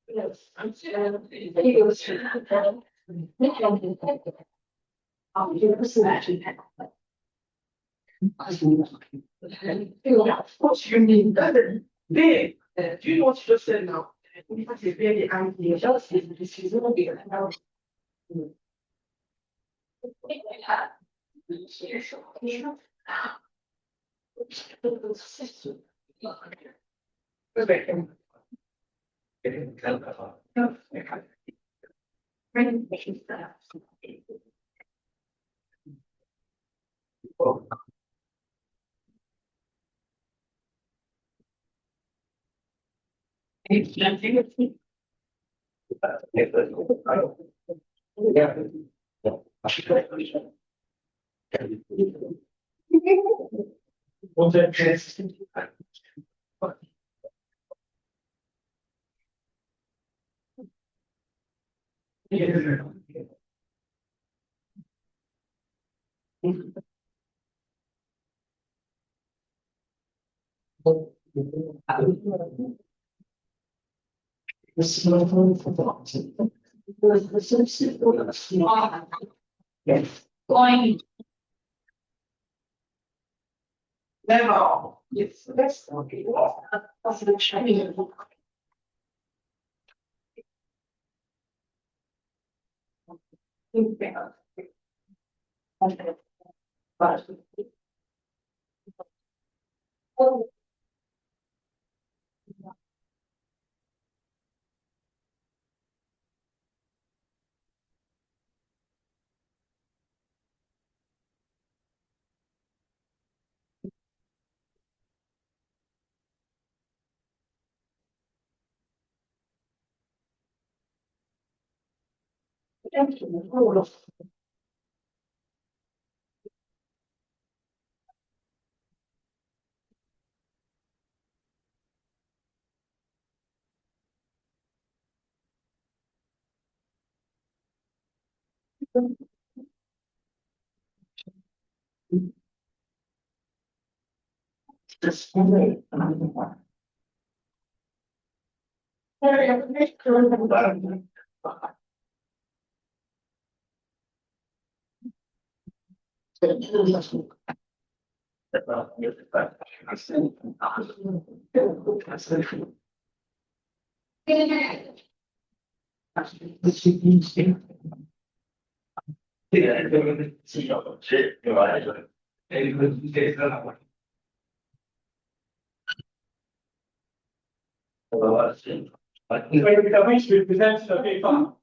Yes, he was. What you mean? Then, do you know what you just said now? Because it's very angry, just this is not big now. Going never. Yes, that's okay. That's the Chinese. But Which represents the paper.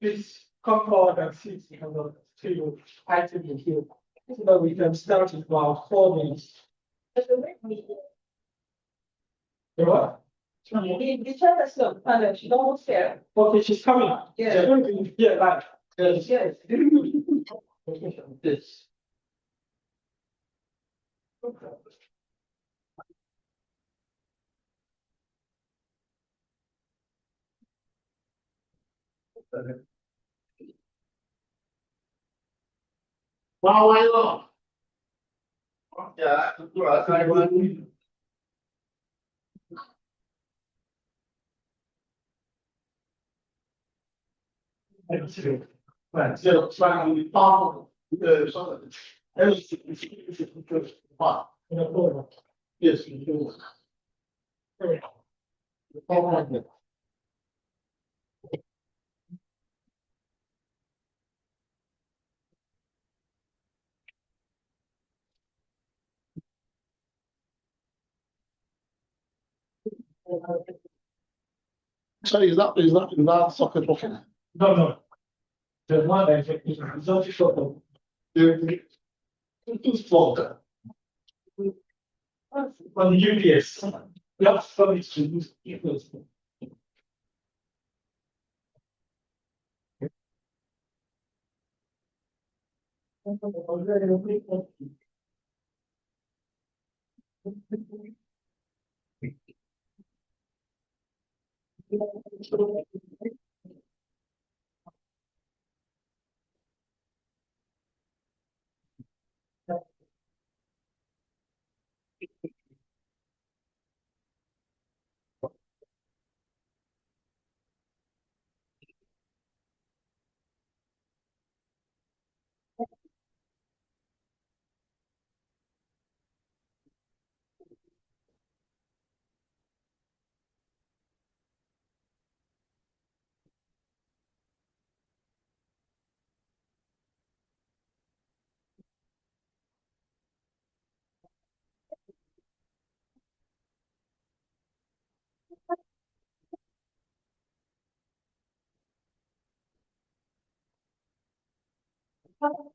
Please come forward and sit on the table item here. So that we can start in about 4 minutes. What? Okay, she's coming. Yeah, right. Yes. This. Wow, I love. Yeah, I want. So, trying to yes, sorry, is that soccer talking? No, no. The one that is not soccer. It's fault. On the UPS. Yes, somebody to use equals. Oh,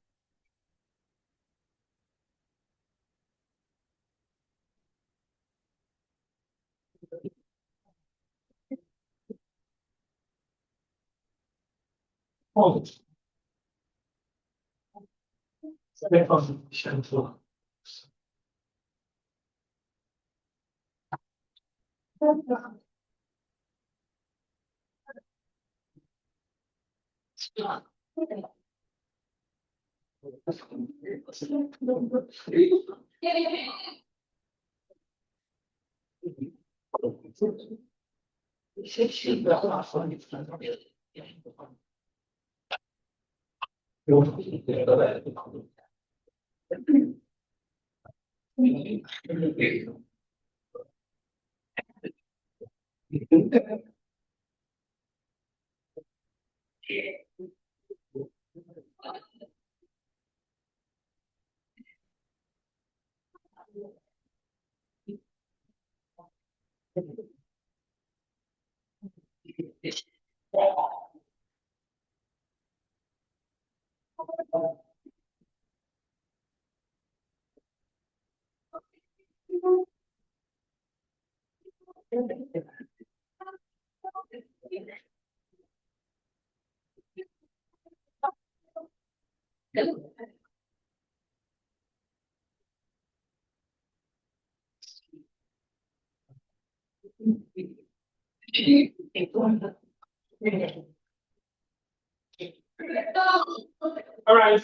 all right.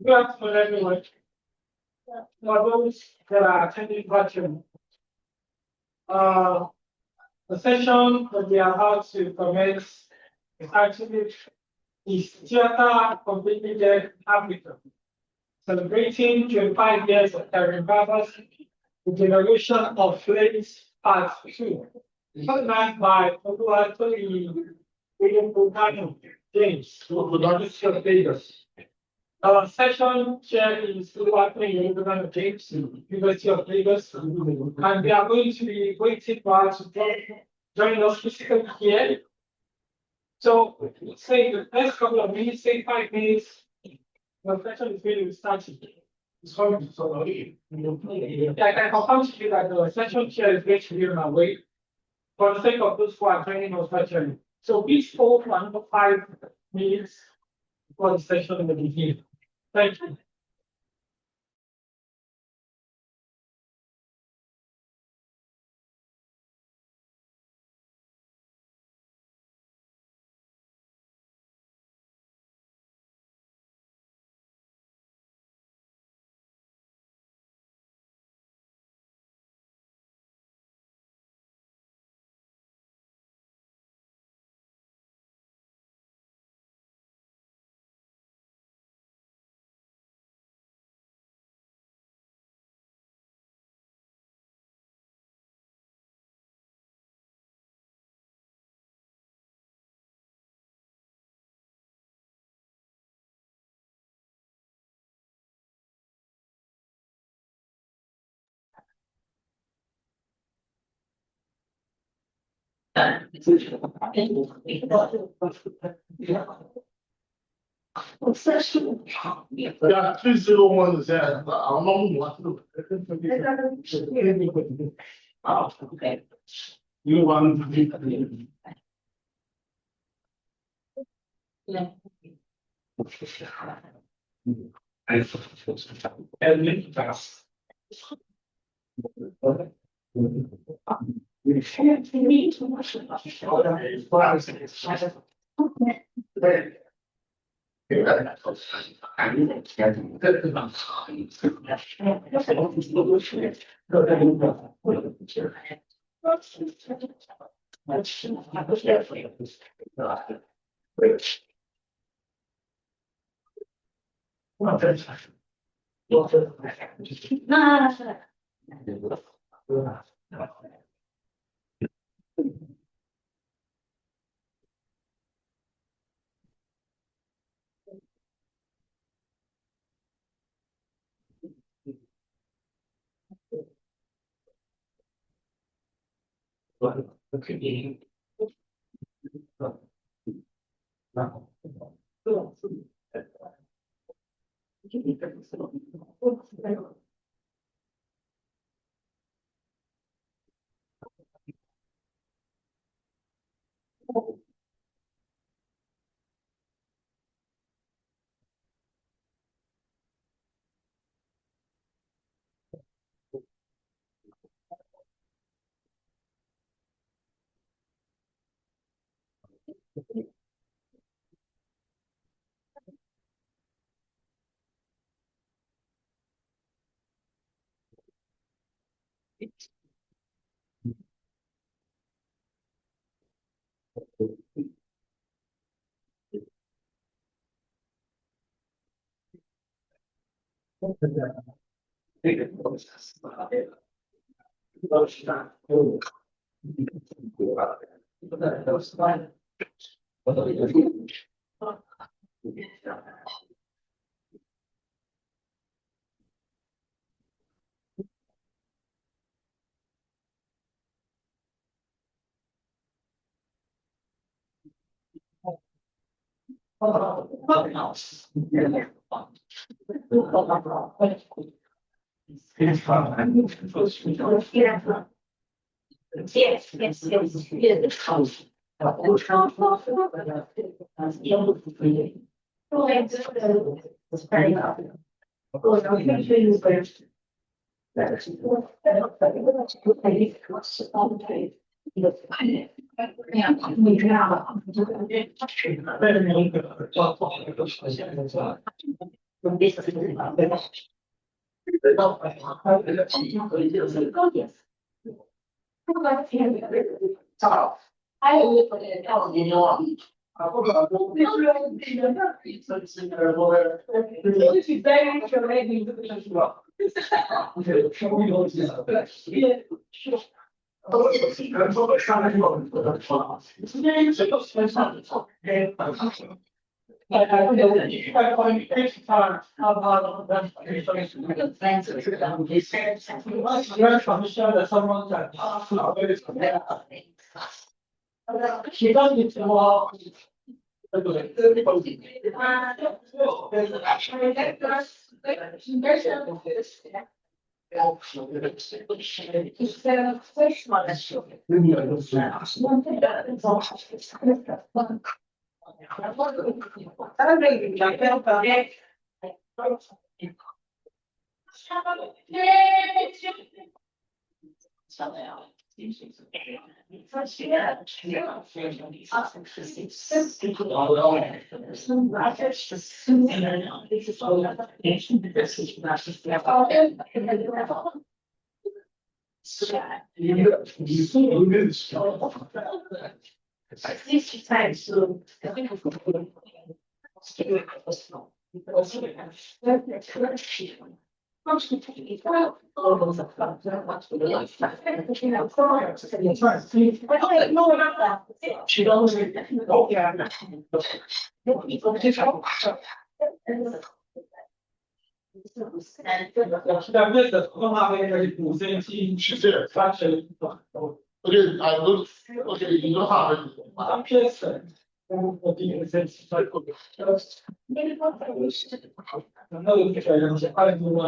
Good afternoon, everyone. For those that are attending virtually, uh, the session that we are about to commence is actually is Theatre Completely Dead Africa, celebrating 25 years of Karin Barber's The Generation of Flames Part 2, organized by popular William Bugano, James, of the University of Vegas. Our session chair is Oluwatoyin Bugano James, University of Lagos, and we are going to be waiting for us to join us physically here. So, say the next couple of minutes, say 5 minutes, the session is going to start. It's going to so yeah, I can confirm to you that the session chair is going to be on our way for the sake of those who are joining us virtually. So please hold for another 5 minutes before the session will begin. Thank you. Yeah, 301 is that. I don't know what to do. Okay. You want to be. Yeah. And fast. We can't meet too much. Okay. Yes, yes, yes, yes. I live with it, you know. She doesn't need to walk. She doesn't. Oh, yeah. She said, okay, I look, okay, you know how. I'm just. Another picture, I don't know.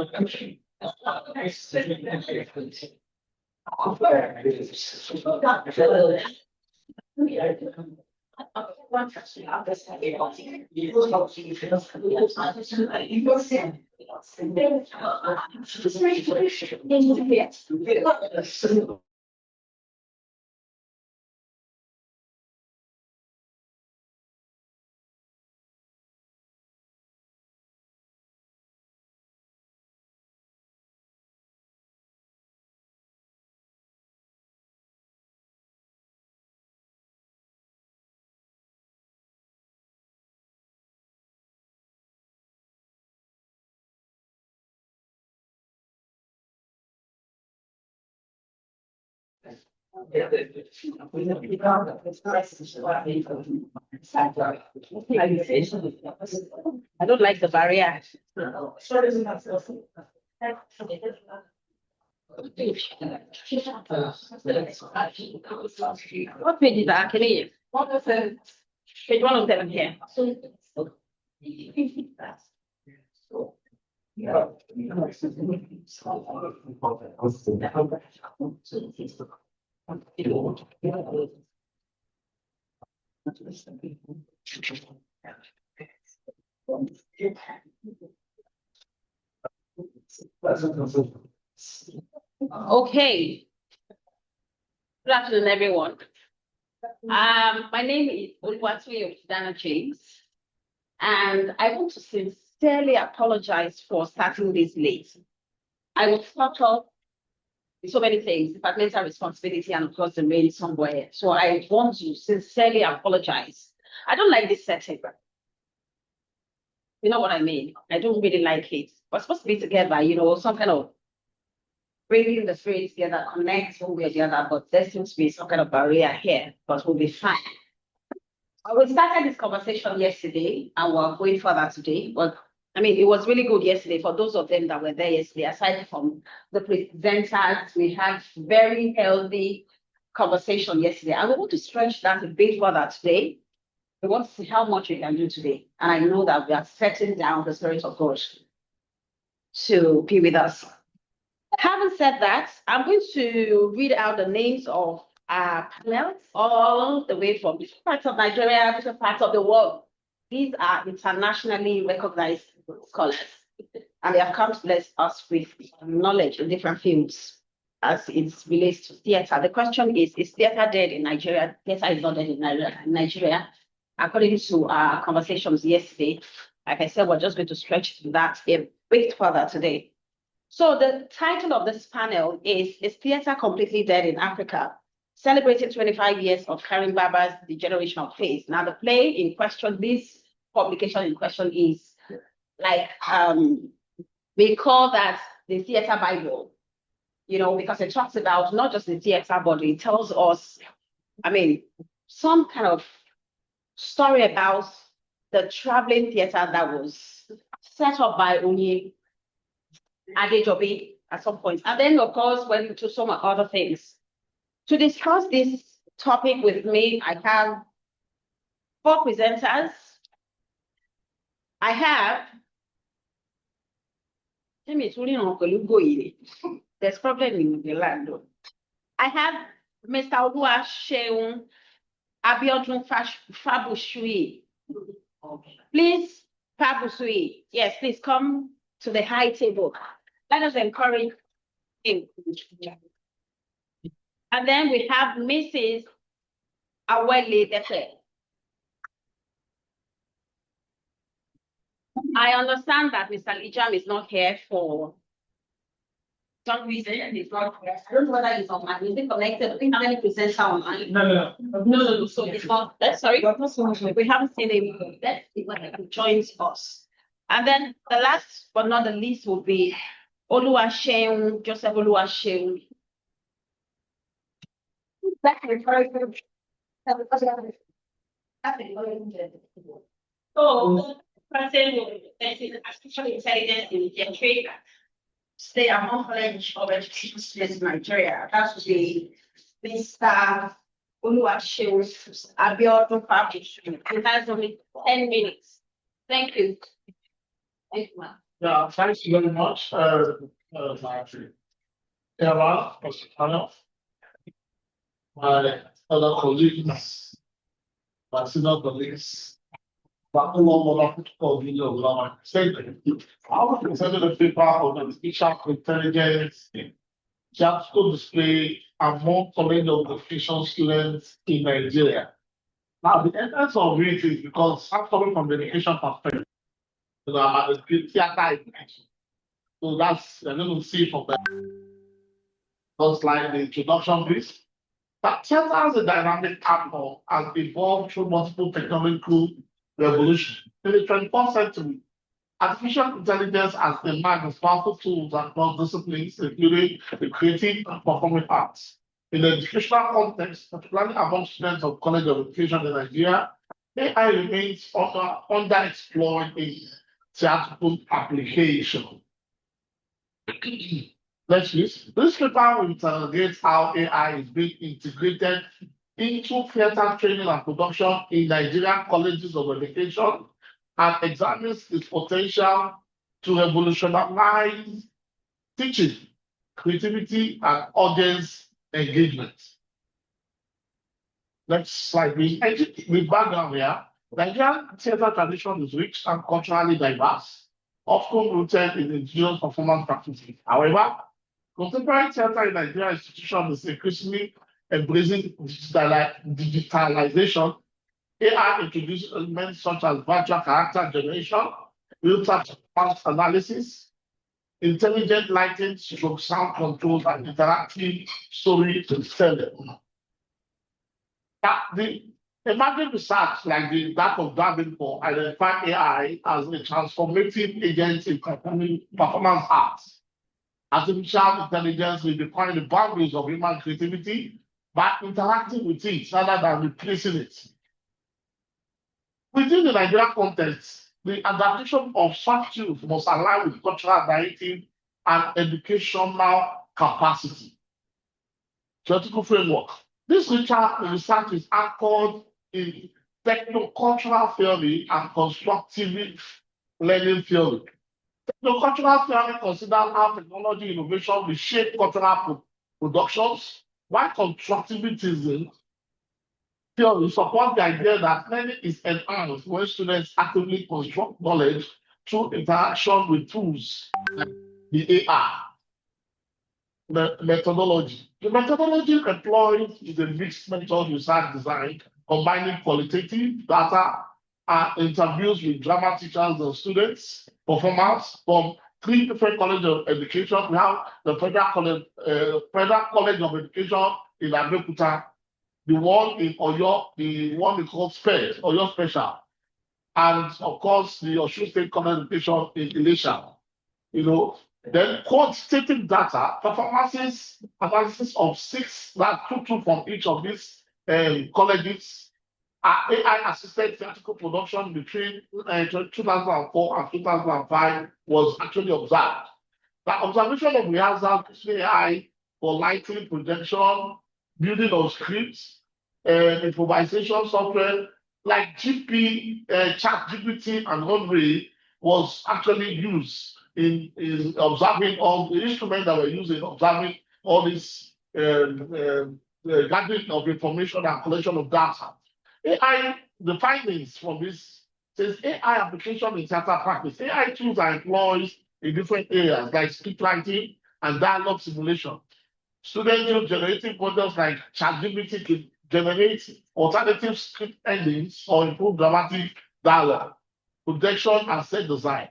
I don't like the barrier. What page is that? Can you? Page 1 of 7 here. Okay. Good afternoon, everyone. My name is Oluwatoye Dana James, and I want to sincerely apologize for starting this late. I was caught up with so many things, departmental responsibility, and of course, the main somewhere. So I want to sincerely apologize. I don't like this setting. You know what I mean? I don't really like it. We're supposed to be together, some kind of bringing the phrase together, connect one way or the other, but there seems to be some kind of barrier here, but we'll be fine. We started this conversation yesterday and we're going further today, but I mean, it was really good yesterday for those of them that were there yesterday. Aside from the presenters, we had very healthy conversation yesterday, and we want to stretch that a bit further today. We want to see how much we can do today, and I know that we are setting down the Spirit of God to be with us. Having said that, I'm going to read out the names of our panels all the way from different parts of Nigeria, different parts of the world. These are internationally recognized scholars, and they have come to bless us with knowledge in different fields as it relates to theater. The question is theater dead in Nigeria? Theater is not dead in Nigeria. According to our conversations yesterday, like I said, we're just going to stretch that a bit further today. So the title of this panel is Theater Completely Dead in Africa? Celebrating 25 years of Karin Barber's The Generation of Faith. Now the play in question, this publication in question is like, we call that the Theater Bible, because it talks about not just the theater, but it tells us, some kind of story about the traveling theater that was set up by Onye Adejobi at some point. And then, of course, went into some other things. To discuss this topic with me, I have 4 presenters. I have, there's problem in the land. I have Mr. Oluwaseun Abiodun Fabusui. Please, Fabusui, yes, please come to the high table. Let us encourage him. And then we have Mrs. Awele Defe. I understand that Mr. Lijam is not here for some reason. He's not here. I don't know whether he's online. Is he connected? We have any presenter online? No. So it's not. Sorry, we haven't seen him. Let's see whether he joins us. And then the last but not the least will be Oluwaseun, Joseph Oluwaseun. So, person with artificial intelligence in Nigeria, stay among college of education students in Nigeria. That would be Mr. Oluwaseun Abiodun Fabusui. He has only 10 minutes. Thank you. Thank you, ma'am. Yeah, thanks very much, Eva, my other colleagues, my senior colleagues, but no one will call video of statement. I was presented a paper on the artificial intelligence theatrical display among college of education students in Nigeria. Now, the essence of it is because I'm coming from the education perspective. I'm a theater education. So that's, I'm going to see from there. Just like the introduction piece. That theater as a dynamic actor has evolved through multiple technological revolutions. In the 21st century, artificial intelligence has emerged as powerful tools across disciplines, including the creative and performing arts. In the educational context, particularly among students of college of education in Nigeria, AI remains underexplored in theatrical application. Next, please. This paper will interrogate how AI is being integrated into theater training and production in Nigerian colleges of education and examines its potential to revolutionize teaching, creativity, and audience engagement. Next slide, please. The background here. Nigerian theatre tradition is rich and culturally diverse, often rooted in indigenous performance practices. However, contemporary theatre in Nigerian institutions is increasingly embracing digitalization. AI introduces elements such as virtual character generation, real-time performance analysis, intelligent lighting, stroke sound controls, and interactive storytelling. The emerging research like that of Barber identified AI as a transformative agent in performance arts. Artificial intelligence will define the boundaries of human creativity by interacting with it rather than replacing it. Within the Nigerian context, the adaptation of such tools must align with cultural narrative and educational capacity. Theoretical framework. This research is anchored in technocultural theory and constructive learning theory. Technocultural theory considers how technology innovation will shape cultural productions, while constructivism theory supports the idea that learning is enhanced when students actively construct knowledge through interaction with tools like the AI. Methodology. The methodology employed is a mixed method research design, combining qualitative data and interviews with drama teachers and students, performers from 3 different colleges of education. We have the Federal College of Education in Abeokuta, the one in Oyo, the one we call SPED, Oyo Special, and of course the Osun State College of Education in Elisha. Then quantitative data, performances, analysis of 6 that took from each of these colleges. AI-assisted theatrical production between 2004 and 2005 was actually observed. The observation of rehearsal AI for lighting, projection, building of scripts, improvisation software like ChatGPT and Runway was actually used in observing all the instruments that were used in observing all this gathering of information and collection of data. AI, the findings from this says AI application in theater practice. AI tools are employed in different areas like script writing and dialogue simulation. Students use generative models like ChatGPT to generate alternative script endings or improve dramatic dialogue, projection, and set design.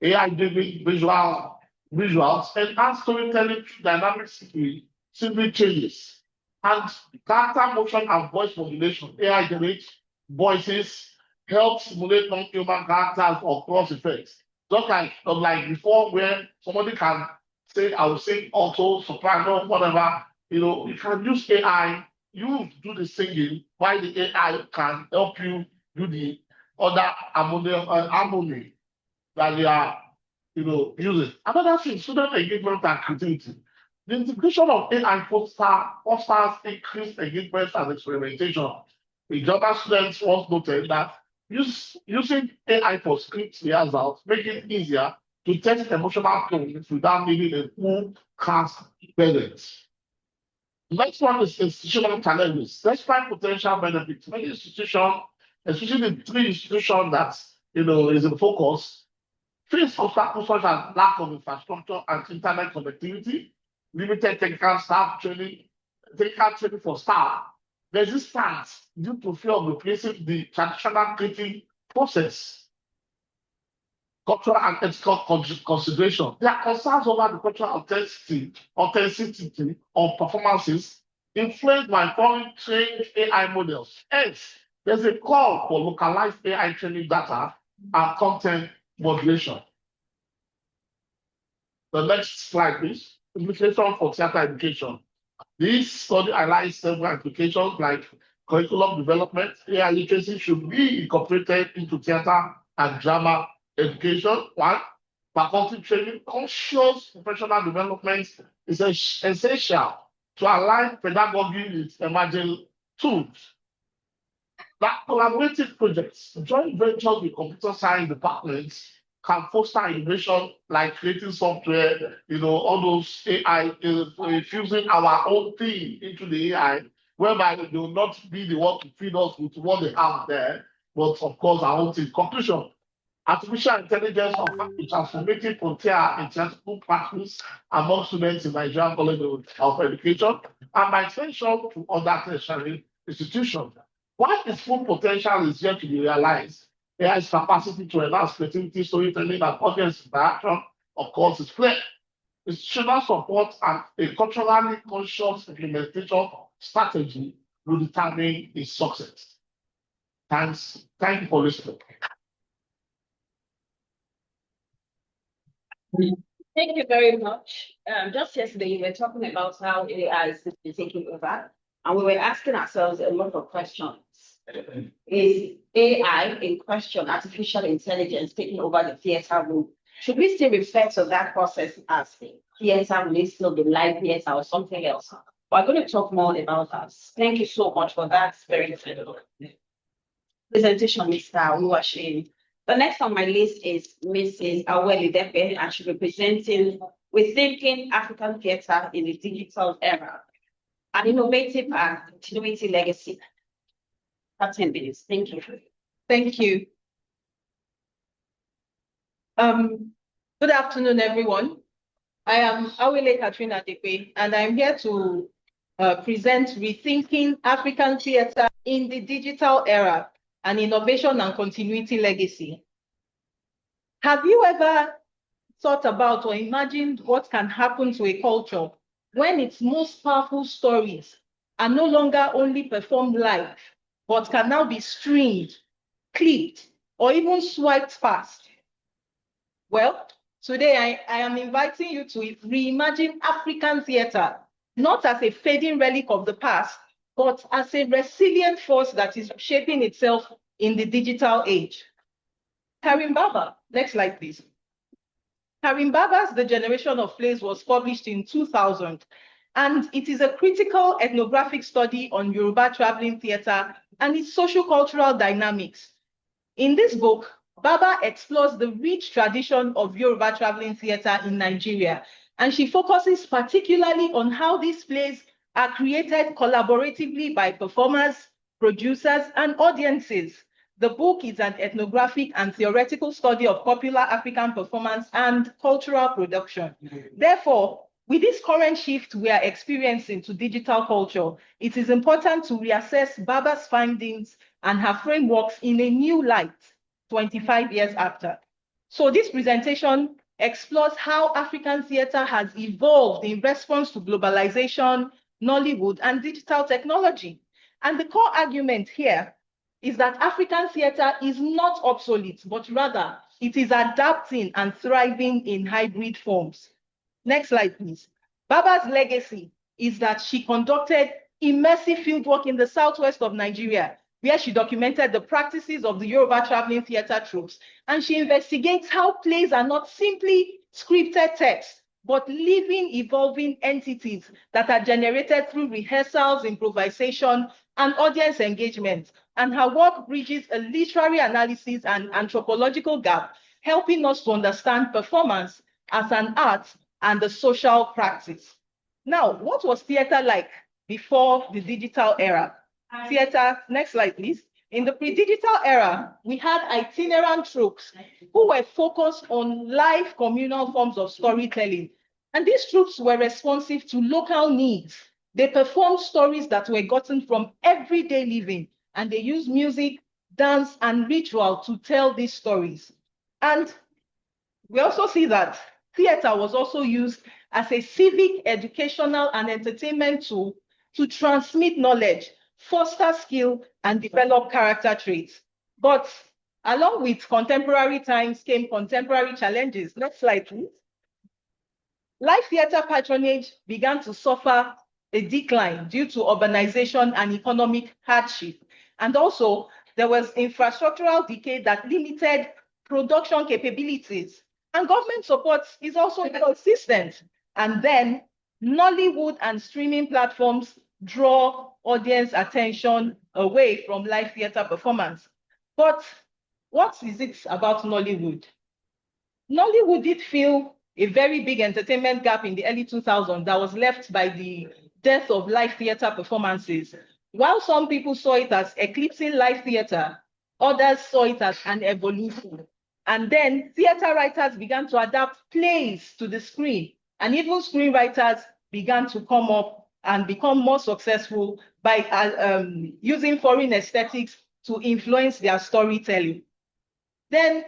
AI-driven visuals enhance storytelling through dynamic scenery changes, and character motion and voice modulation. AI generates voices, helps simulate non-human characters or cross effects. Just like before, where somebody can say, I will sing alto, soprano, whatever, you can use AI, you do the singing, while the AI can help you do the other harmony that they are, using. Another thing, student engagement and creativity. The integration of AI fosters increased engagement and experimentation. The Java students once noted that using AI for script rehearsals make it easier to test emotional tones without needing a full cast presence. Next one is institutional challenges. Despite potential benefits, many institutions, especially the 3 institutions that is in focus, face obstacles such as lack of infrastructure and internet connectivity, limited technical training for staff, resistance due to fear of replacing the traditional creative process, cultural and ethical consideration. There are concerns over the cultural authenticity of performances influenced by foreign trained AI models. Hence, there's a call for localized AI training data and content modulation. The next slide, please. Implication for theater education. This study highlights several applications like curriculum development. AI literacy should be incorporated into theater and drama education. 1, faculty training. Conscious professional development is essential to align pedagogy with emerging tools. that collaborative projects, joint ventures with computer science departments can foster innovation like creating software, all those AI, infusing our own thing into the AI, whereby they will not be the one to feed us with what they have there, but of course our own thing. Conclusion. Artificial intelligence offers a transformative frontier in technical practice among students in Nigerian College of Education and by extension to other tertiary institutions. While its full potential is yet to be realized, AI's capacity to enhance creativity, storytelling, and audience interaction, of course, is clear. Institutional support and a culturally conscious implementation strategy will determine its success. Thanks. Thank you for listening. Thank you very much. Just yesterday, you were talking about how AI is taking over, and we were asking ourselves a lot of questions. Is AI in question, artificial intelligence, taking over the theater room? Should we still refer to that process as theater room, still the live theater or something else? We're going to talk more about that. Thank you so much for that very presentation, Mr. Oluwaseyi. The next on my list is Mrs. Aweli Depe, and she's representing Rethinking African Theatre in the Digital Era, an innovative and continuity legacy. That's 10 minutes. Thank you. Thank you. Good afternoon, everyone. I am Awele Katrina Depe, and I'm here to present Rethinking African Theatre in the Digital Era, an innovation and continuity legacy. Have you ever thought about or imagined what can happen to a culture when its most powerful stories are no longer only performed live, but can now be streamed, clipped, or even swiped past? Well, today I am inviting you to reimagine African theatre, not as a fading relic of the past, but as a resilient force that is shaping itself in the digital age. Karin Barber, next slide, please. Karin Barber's The Generation of Plays was published in 2000, and it is a critical ethnographic study on Yoruba traveling theatre and its socio-cultural dynamics. In this book, Barber explores the rich tradition of Yoruba traveling theatre in Nigeria, and she focuses particularly on how these plays are created collaboratively by performers, producers, and audiences. The book is an ethnographic and theoretical study of popular African performance and cultural production. Therefore, with this current shift we are experiencing to digital culture, it is important to reassess Barber's findings and her frameworks in a new light, 25 years after. So this presentation explores how African theatre has evolved in response to globalization, Nollywood, and digital technology. And the core argument here is that African theatre is not obsolete, but rather it is adapting and thriving in hybrid forms. Next slide, please. Barber's legacy is that she conducted immersive fieldwork in the southwest of Nigeria, where she documented the practices of the Yoruba traveling theatre troupes, and she investigates how plays are not simply scripted text, but living, evolving entities that are generated through rehearsals, improvisation, and audience engagement. And her work bridges a literary analysis and anthropological gap, helping us to understand performance as an art and a social practice. Now, what was theater like before the digital era? Theater, next slide, please. In the pre-digital era, we had itinerant troupes who were focused on live communal forms of storytelling. And these troupes were responsive to local needs. They performed stories that were gotten from everyday living, and they used music, dance, and ritual to tell these stories. And we also see that theater was also used as a civic, educational, and entertainment tool to transmit knowledge, foster skill, and develop character traits. But along with contemporary times came contemporary challenges. Next slide, please. Live theater patronage began to suffer a decline due to urbanization and economic hardship. And also, there was infrastructural decay that limited production capabilities. And government support is also inconsistent. And then Nollywood and streaming platforms draw audience attention away from live theater performance. But what is it about Nollywood? Nollywood did fill a very big entertainment gap in the early 2000s that was left by the death of live theater performances. While some people saw it as eclipsing live theater, others saw it as an evolution. And then theater writers began to adapt plays to the screen, and even screenwriters began to come up and become more successful by using foreign aesthetics to influence their storytelling. Then,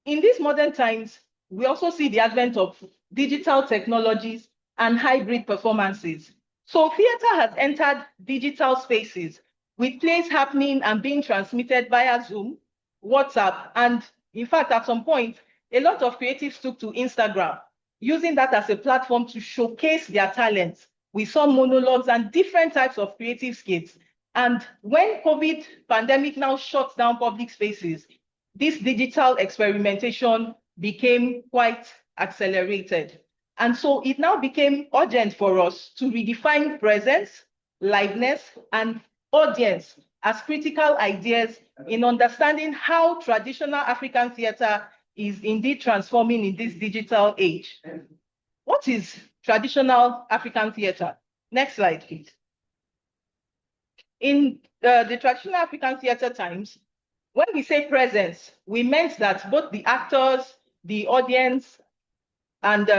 in these modern times, we also see the advent of digital technologies and hybrid performances. So theater has entered digital spaces with plays happening and being transmitted via Zoom, WhatsApp, and in fact, at some point, a lot of creatives took to Instagram, using that as a platform to showcase their talents. We saw monologues and different types of creative skits. And when COVID pandemic now shut down public spaces, this digital experimentation became quite accelerated. And so it now became urgent for us to redefine presence, liveness, and audience as critical ideas in understanding how traditional African theater is indeed transforming in this digital age. What is traditional African theater? Next slide, please. In the traditional African theater times, when we say presence, we meant that both the actors, the audience, and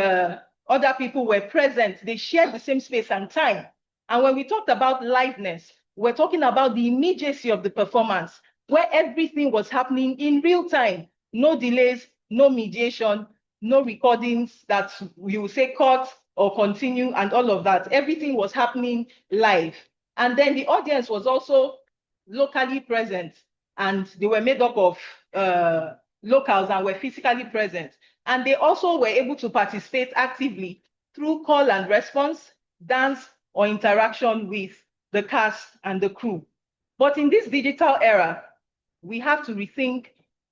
other people were present. They shared the same space and time. And when we talked about liveness, we're talking about the immediacy of the performance, where everything was happening in real time. No delays, no mediation, no recordings that you will say cut or continue and all of that. Everything was happening live. And then the audience was also locally present, and they were made up of locals and were physically present. And they also were able to participate actively through call and response, dance, or interaction with the cast and the crew. But in this digital era, we have to rethink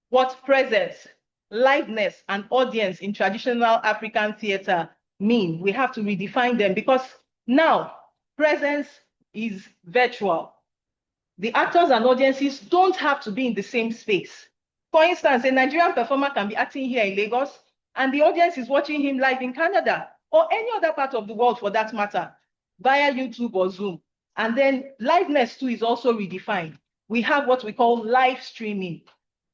what presence, liveness, and audience in traditional African theater mean. We have to redefine them, because now presence is virtual. The actors and audiences don't have to be in the same space. For instance, a Nigerian performer can be acting here in Lagos, and the audience is watching him live in Canada, or any other part of the world for that matter, via YouTube or Zoom. And then liveness too is also redefined. We have what we call live streaming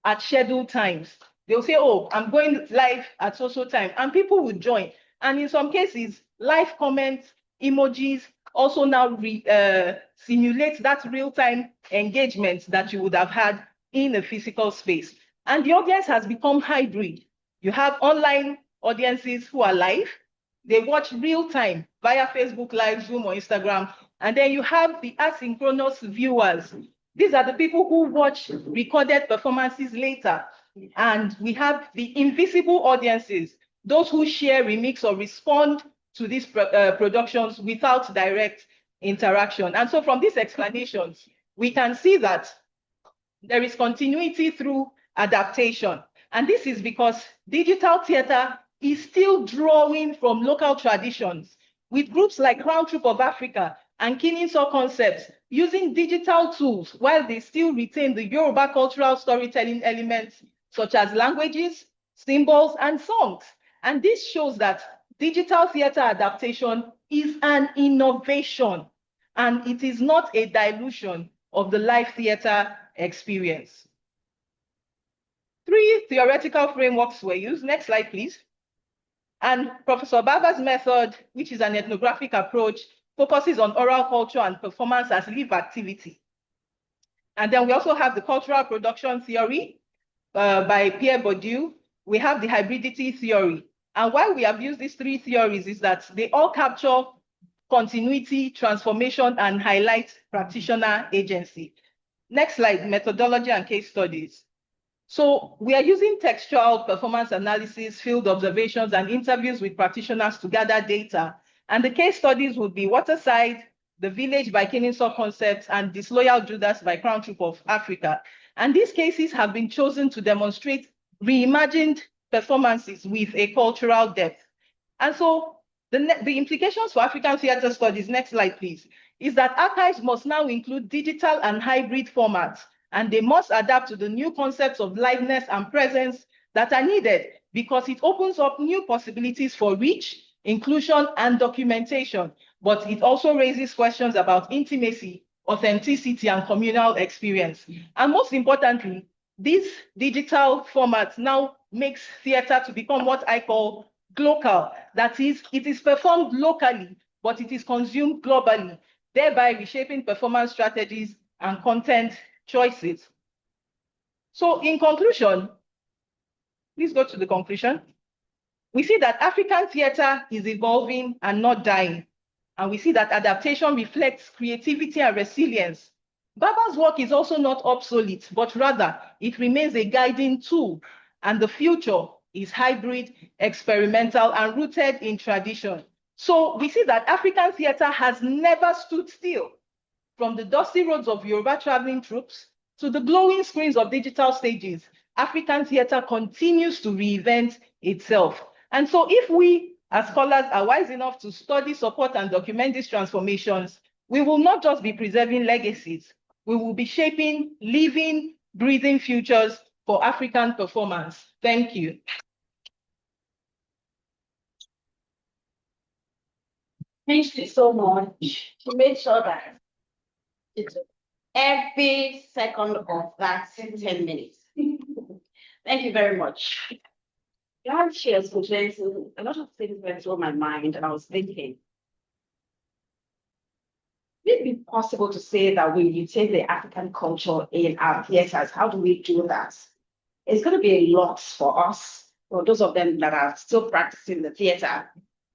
at scheduled times. They'll say, oh, I'm going live at so time, and people will join. And in some cases, live comments, emojis, also now simulate that real-time engagement that you would have had in a physical space. And the audience has become hybrid. You have online audiences who are live. They watch real-time via Facebook Live, Zoom, or Instagram. And then you have the asynchronous viewers. These are the people who watch recorded performances later. And we have the invisible audiences, those who share, remix, or respond to these productions without direct interaction. And so from these explanations, we can see that there is continuity through adaptation. And this is because digital theater is still drawing from local traditions, with groups like Crown Troupe of Africa and Kinninso Concepts using digital tools while they still retain the Yoruba cultural storytelling elements such as languages, symbols, and songs. And this shows that digital theater adaptation is an innovation, and it is not a dilution of the live theater experience. 3 theoretical frameworks were used. Next slide, please. And Professor Barber's method, which is an ethnographic approach, focuses on oral culture and performance as live activity. And then we also have the cultural production theory by Pierre Bourdieu. We have the hybridity theory. And why we have used these 3 theories is that they all capture continuity, transformation, and highlight practitioner agency. Next slide, methodology and case studies. So we are using textual performance analysis, field observations, and interviews with practitioners to gather data. And the case studies would be Waterside, The Village by Kinninso Concepts, and Disloyal Judas by Crown Troupe of Africa. And these cases have been chosen to demonstrate reimagined performances with a cultural depth. And so The implications for African theater studies, next slide, please, is that archives must now include digital and hybrid formats, and they must adapt to the new concepts of liveness and presence that are needed, because it opens up new possibilities for reach, inclusion, and documentation. But it also raises questions about intimacy, authenticity, and communal experience. And most importantly, this digital format now makes theater to become what I call glocal. That is, it is performed locally, but it is consumed globally, thereby reshaping performance strategies and content choices. So in conclusion, please go to the conclusion. We see that African theater is evolving and not dying. And we see that adaptation reflects creativity and resilience. Barber's work is also not obsolete, but rather it remains a guiding tool. And the future is hybrid, experimental, and rooted in tradition. So we see that African theater has never stood still. From the dusty roads of Yoruba traveling troupes to the glowing screens of digital stages, African theater continues to reinvent itself. And so if we as scholars are wise enough to study, support, and document these transformations, we will not just be preserving legacies, we will be shaping living, breathing futures for African performance. Thank you. Thank you so much. To make sure that every second of that 10 minutes. Thank you very much. Your shares presented a lot of things went through my mind, and I was thinking, would it be possible to say that we retain the African culture in our theaters? How do we do that? It's going to be a lot for us, for those of them that are still practicing the theater.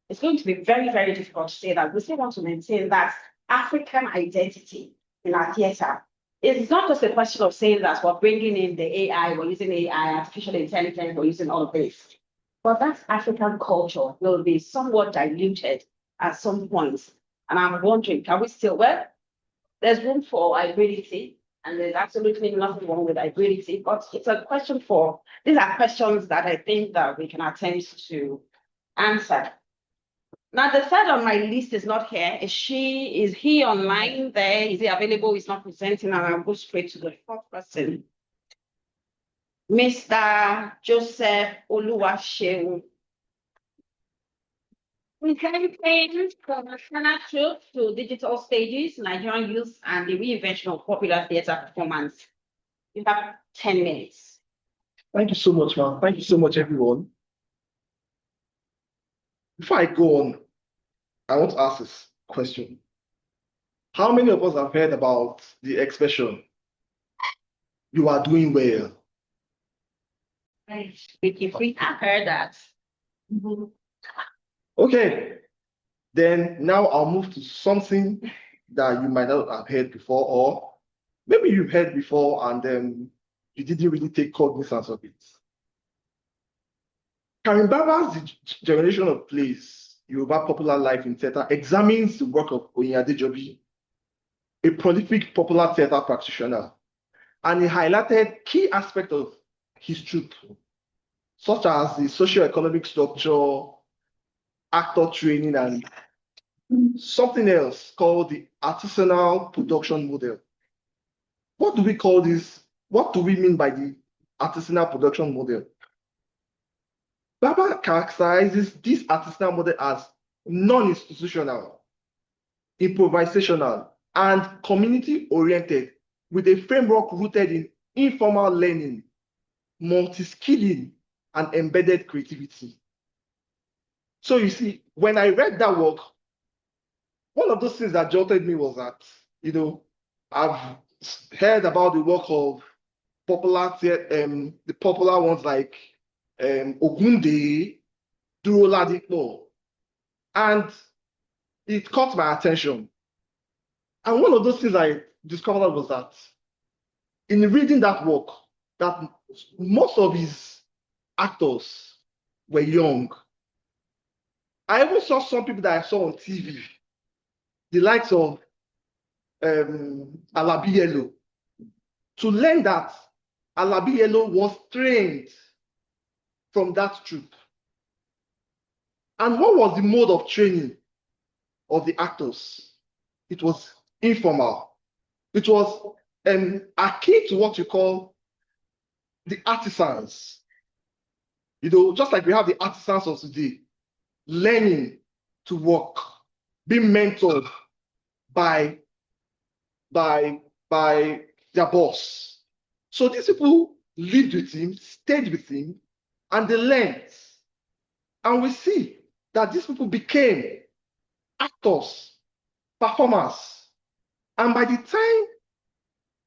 It's going to be very, very difficult to say that we still want to maintain that African identity in our theater. It's not just a question of saying that we're bringing in the AI, we're using AI, artificial intelligence, we're using all of this. But that African culture will be somewhat diluted at some points. And I'm wondering, can we still, well, there's room for hybridity, and there's absolutely nothing wrong with hybridity, but it's a question for, these are questions that I think that we can attempt to answer. Now, the third on my list is not here. Is he online there? Is he available? He's not presenting, and I'll go straight to the fourth person. Mr. Joseph Oluwaseun. Presenting from national truth to digital stages, Nigerian youth, and the reinvention of popular theater performance. You have 10 minutes. Thank you so much, ma'am. Thank you so much, everyone. Before I go on, I want to ask this question. How many of us have heard about the expression, "You are doing well"? We have heard that. Okay, then now I'll move to something that you might not have heard before, or maybe you've heard before and then you didn't really take cognizance of it. Karin Barber's generation of plays, Yoruba Popular Life in Theatre, examines the work of Oyin Adejobi, a prolific popular theatre practitioner, and he highlighted key aspects of his troupe, such as the socio-economic structure, actor training, and something else called the artisanal production model. What do we call this? What do we mean by the artisanal production model? Barber characterizes this artisanal model as non-institutional, improvisational, and community-oriented, with a framework rooted in informal learning, multi-skilling, and embedded creativity. So you see, when I read that work, one of those things that jolted me was that, I've heard about the work of the popular ones like Ogunde, Duro Ladipo, and it caught my attention. And one of those things I discovered was that in reading that work, that most of his actors were young. I even saw some people that I saw on TV, the likes of Alabi Yellow, to learn that Alabi Yellow was trained from that troupe. And what was the mode of training of the actors? It was informal. It was akin to what you call the artisans. Just like we have the artisans of today, learning to work, being mentored by their boss. So these people lived with him, stayed with him, and they learned. And we see that these people became actors, performers. And by the time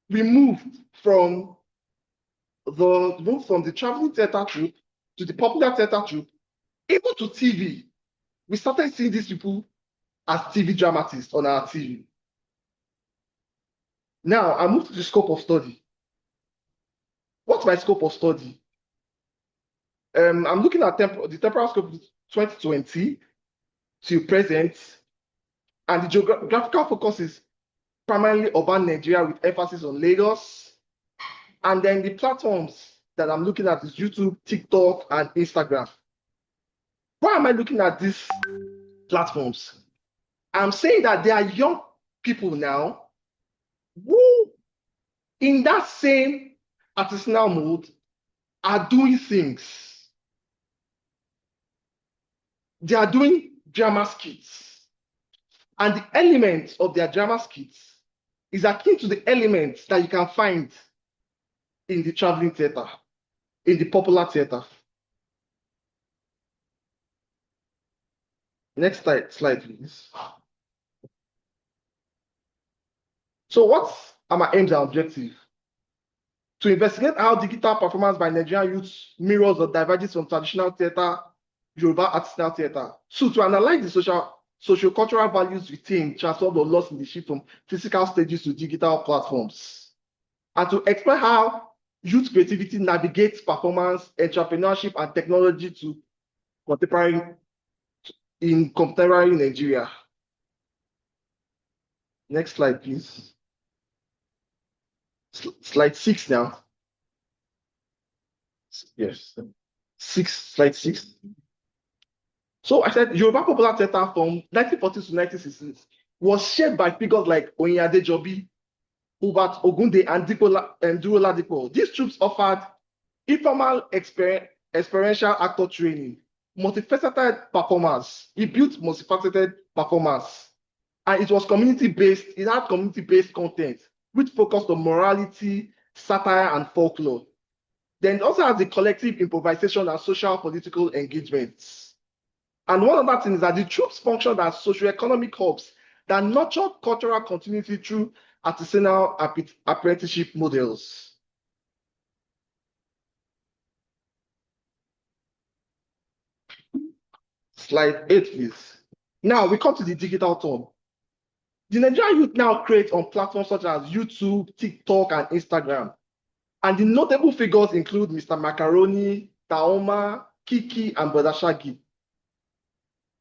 we moved from the traveling theater troupe to the popular theater troupe, even to TV, we started seeing these people as TV dramatists on our TV. Now, I move to the scope of study. What's my scope of study? I'm looking at the temporal scope of 2020 to present, and the geographical focus is primarily urban Nigeria with emphasis on Lagos. And then the platforms that I'm looking at is YouTube, TikTok, and Instagram. Why am I looking at these platforms? I'm saying that there are young people now who, in that same artisanal mode, are doing things. They are doing drama skits. And the elements of their drama skits is akin to the elements that you can find in the traveling theater, in the popular theater. Next slide, please. So what are my aims and objectives? To investigate how digital performance by Nigerian youths mirrors or diverges from traditional theater, Yoruba artisanal theater. So to analyze the socio-cultural values retained, transformed or lost in the shift from physical stages to digital platforms. And to explore how youth creativity navigates performance, entrepreneurship, and technology in contemporary Nigeria. Next slide, please. Slide 6 now. Yes. Slide 6. So I said Yoruba popular theater from 1940s to 1960s was shaped by figures like Oyin Adejobi, Hubert Ogunde, and Duro Ladipo. These troops offered informal experiential actor training, multifaceted performers. It built multifaceted performers. And it was community-based. It had community-based content, which focused on morality, satire, and folklore. Then it also has the collective improvisation and social political engagements. And one other thing is that the troops functioned as socioeconomic hubs that nurtured cultural continuity through artisanal apprenticeship models. Slide 8, please. Now we come to the digital term. The Nigerian youth now create on platforms such as YouTube, TikTok, and Instagram. And the notable figures include Mr. Macaroni, Taoma, Kiki, and Brother Shaggy.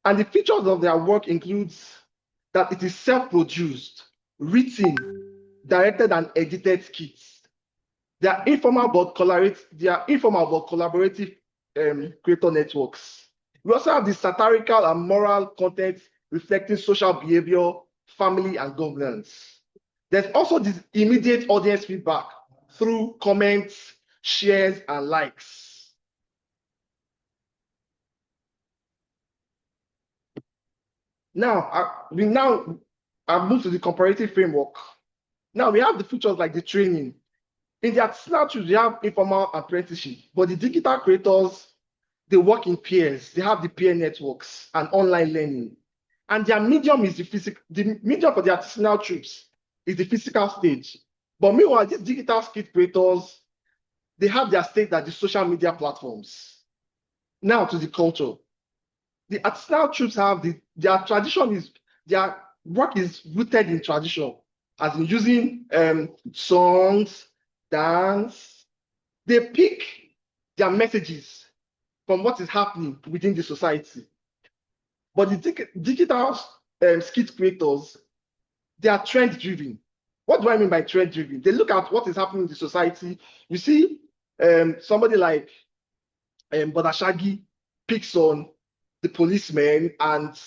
And the features of their work includes that it is self-produced, written, directed, and edited skits. They are informal but collaborative creator networks. We also have the satirical and moral content reflecting social behavior, family, and governance. There's also this immediate audience feedback through comments, shares, and likes. Now, I've moved to the comparative framework. Now we have the features like the training. In the artisanal tools, we have informal apprenticeship, but the digital creators, they work in peers. They have the peer networks and online learning. And their medium is the medium for the artisanal troops is the physical stage. But meanwhile, these digital skit creators, they have their stage at the social media platforms. Now to the culture. The artisanal troops have their work is rooted in tradition, as in using songs, dance. They pick their messages from what is happening within the society. But the digital skit creators, they are trend driven. What do I mean by trend driven? They look at what is happening in the society. You see somebody like Brother Shaggy picks on the policemen and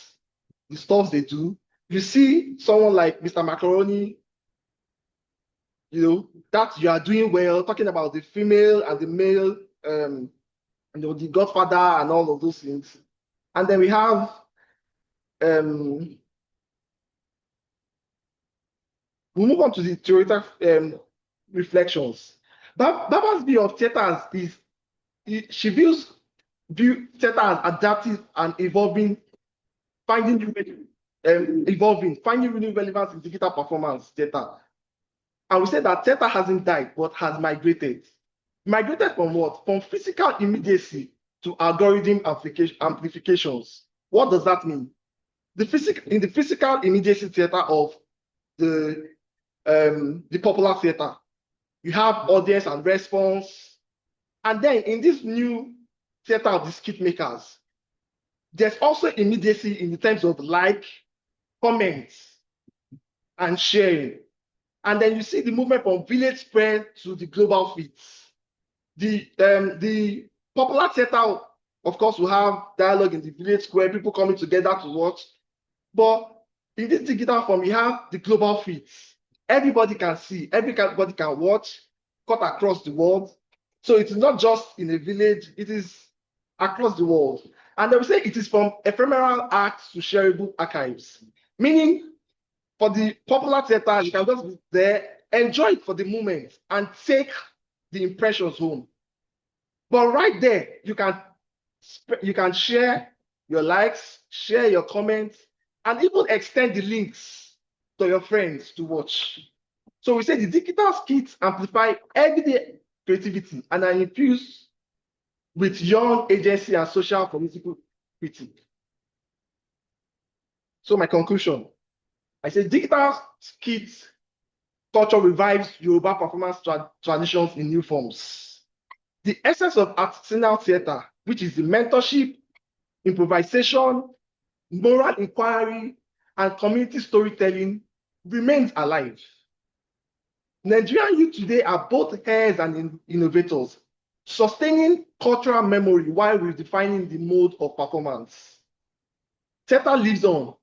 the stuff they do. You see someone like Mr. Macaroni, that you are doing well, talking about the female and the male, the Godfather and all of those things. And then we have we move on to the theoretical reflections. Barber's view of theater she views theater as adaptive and evolving, finding new relevance in digital performance theater. And we say that theater hasn't died, but has migrated. Migrated from what? From physical immediacy to algorithm amplifications. What does that mean? In the physical immediacy theater of the popular theater, you have audience and response. And then in this new theater of the skit makers, there's also immediacy in the terms of like, comments, and sharing. And then you see the movement from village spread to the global feeds. The popular theater, of course, will have dialogue in the village square, people coming together to watch. But in this digital form, you have the global feeds. Everybody can see, everybody can watch, cut across the world. So it's not just in a village, it is across the world. And they will say it is from ephemeral acts to shareable archives. Meaning, for the popular theater, you can just be there, enjoy it for the moment, and take the impressions home. But right there, you can share your likes, share your comments, and even extend the links to your friends to watch. So we say the digital skits amplify everyday creativity and are infused with young agency and social political critique. So my conclusion, I say digital skits culture revives Yoruba performance traditions in new forms. The essence of artisanal theater, which is the mentorship, improvisation, moral inquiry, and community storytelling, remains alive. Nigerian youth today are both heirs and innovators, sustaining cultural memory while redefining the mode of performance. Theater lives on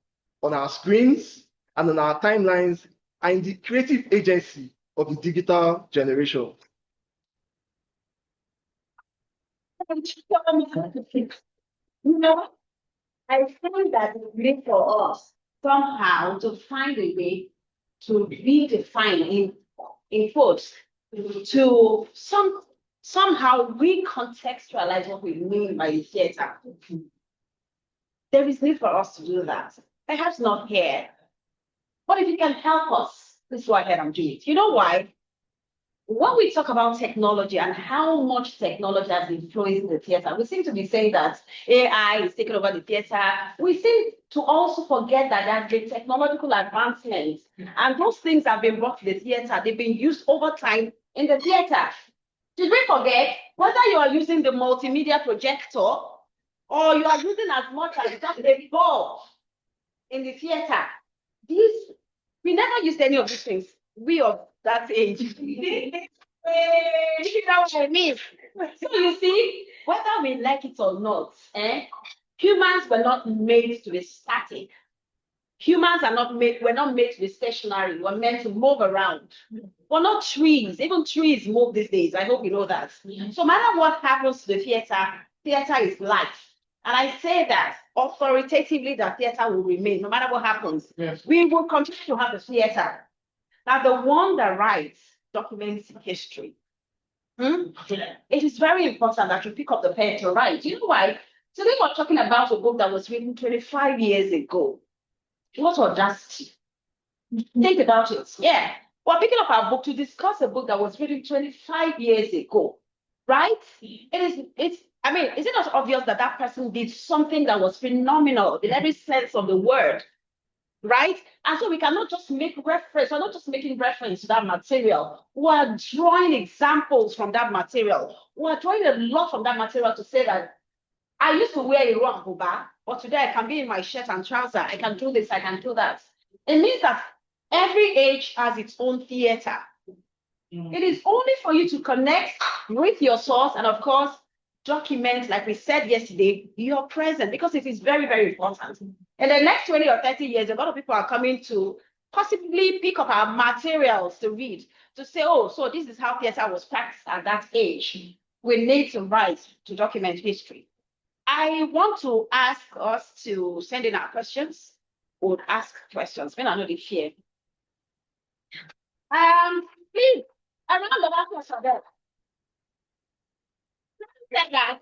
our screens and on our timelines and in the creative agency of the digital generation. You know, I think that it's great for us somehow to find a way to redefine in quotes to somehow recontextualize what we mean by theater. There is need for us to do that. Perhaps not here, but if you can help us, please go ahead and do it. You know why? When we talk about technology and how much technology has influenced the theater, we seem to be saying that AI is taking over the theater. We seem to also forget that there have been technological advancements, and those things have been brought to the theater. They've been used over time in the theater. Did we forget whether you are using the multimedia projector or you are using as much as just a bulb in the theater? We never used any of these things. We of that age. You know what I mean? So you see, whether we like it or not, humans were not made to be static. Humans were not made to be stationary. We're meant to move around. We're not trees. Even trees move these days. I hope you know that. So no matter what happens to the theater, theater is life. And I say that authoritatively, that theater will remain, no matter what happens. Yes. We will continue to have the theater. Now, the one that writes documents history. It is very important that you pick up the pen to write. You know why? Today we're talking about a book that was written 25 years ago. What audacity. Think about it. Yeah. We're picking up our book to discuss a book that was written 25 years ago. Right? Is it not obvious that that person did something that was phenomenal in every sense of the word? Right? And so we cannot just make reference, we're not just making reference to that material. We're drawing examples from that material. We're drawing a lot from that material to say that I used to wear a rock buba, but today I can be in my shirt and trouser. I can do this, I can do that. It means that every age has its own theater. It is only for you to connect with your source and, of course, document, like we said yesterday, your present, because it is very, very important. In the next 20 or 30 years, a lot of people are coming to possibly pick up our materials to read, to say, oh, so this is how theater was practiced at that age. We need to write to document history. I want to ask us to send in our questions. We'll ask questions. When I know the fear. Please, I remember that question there. That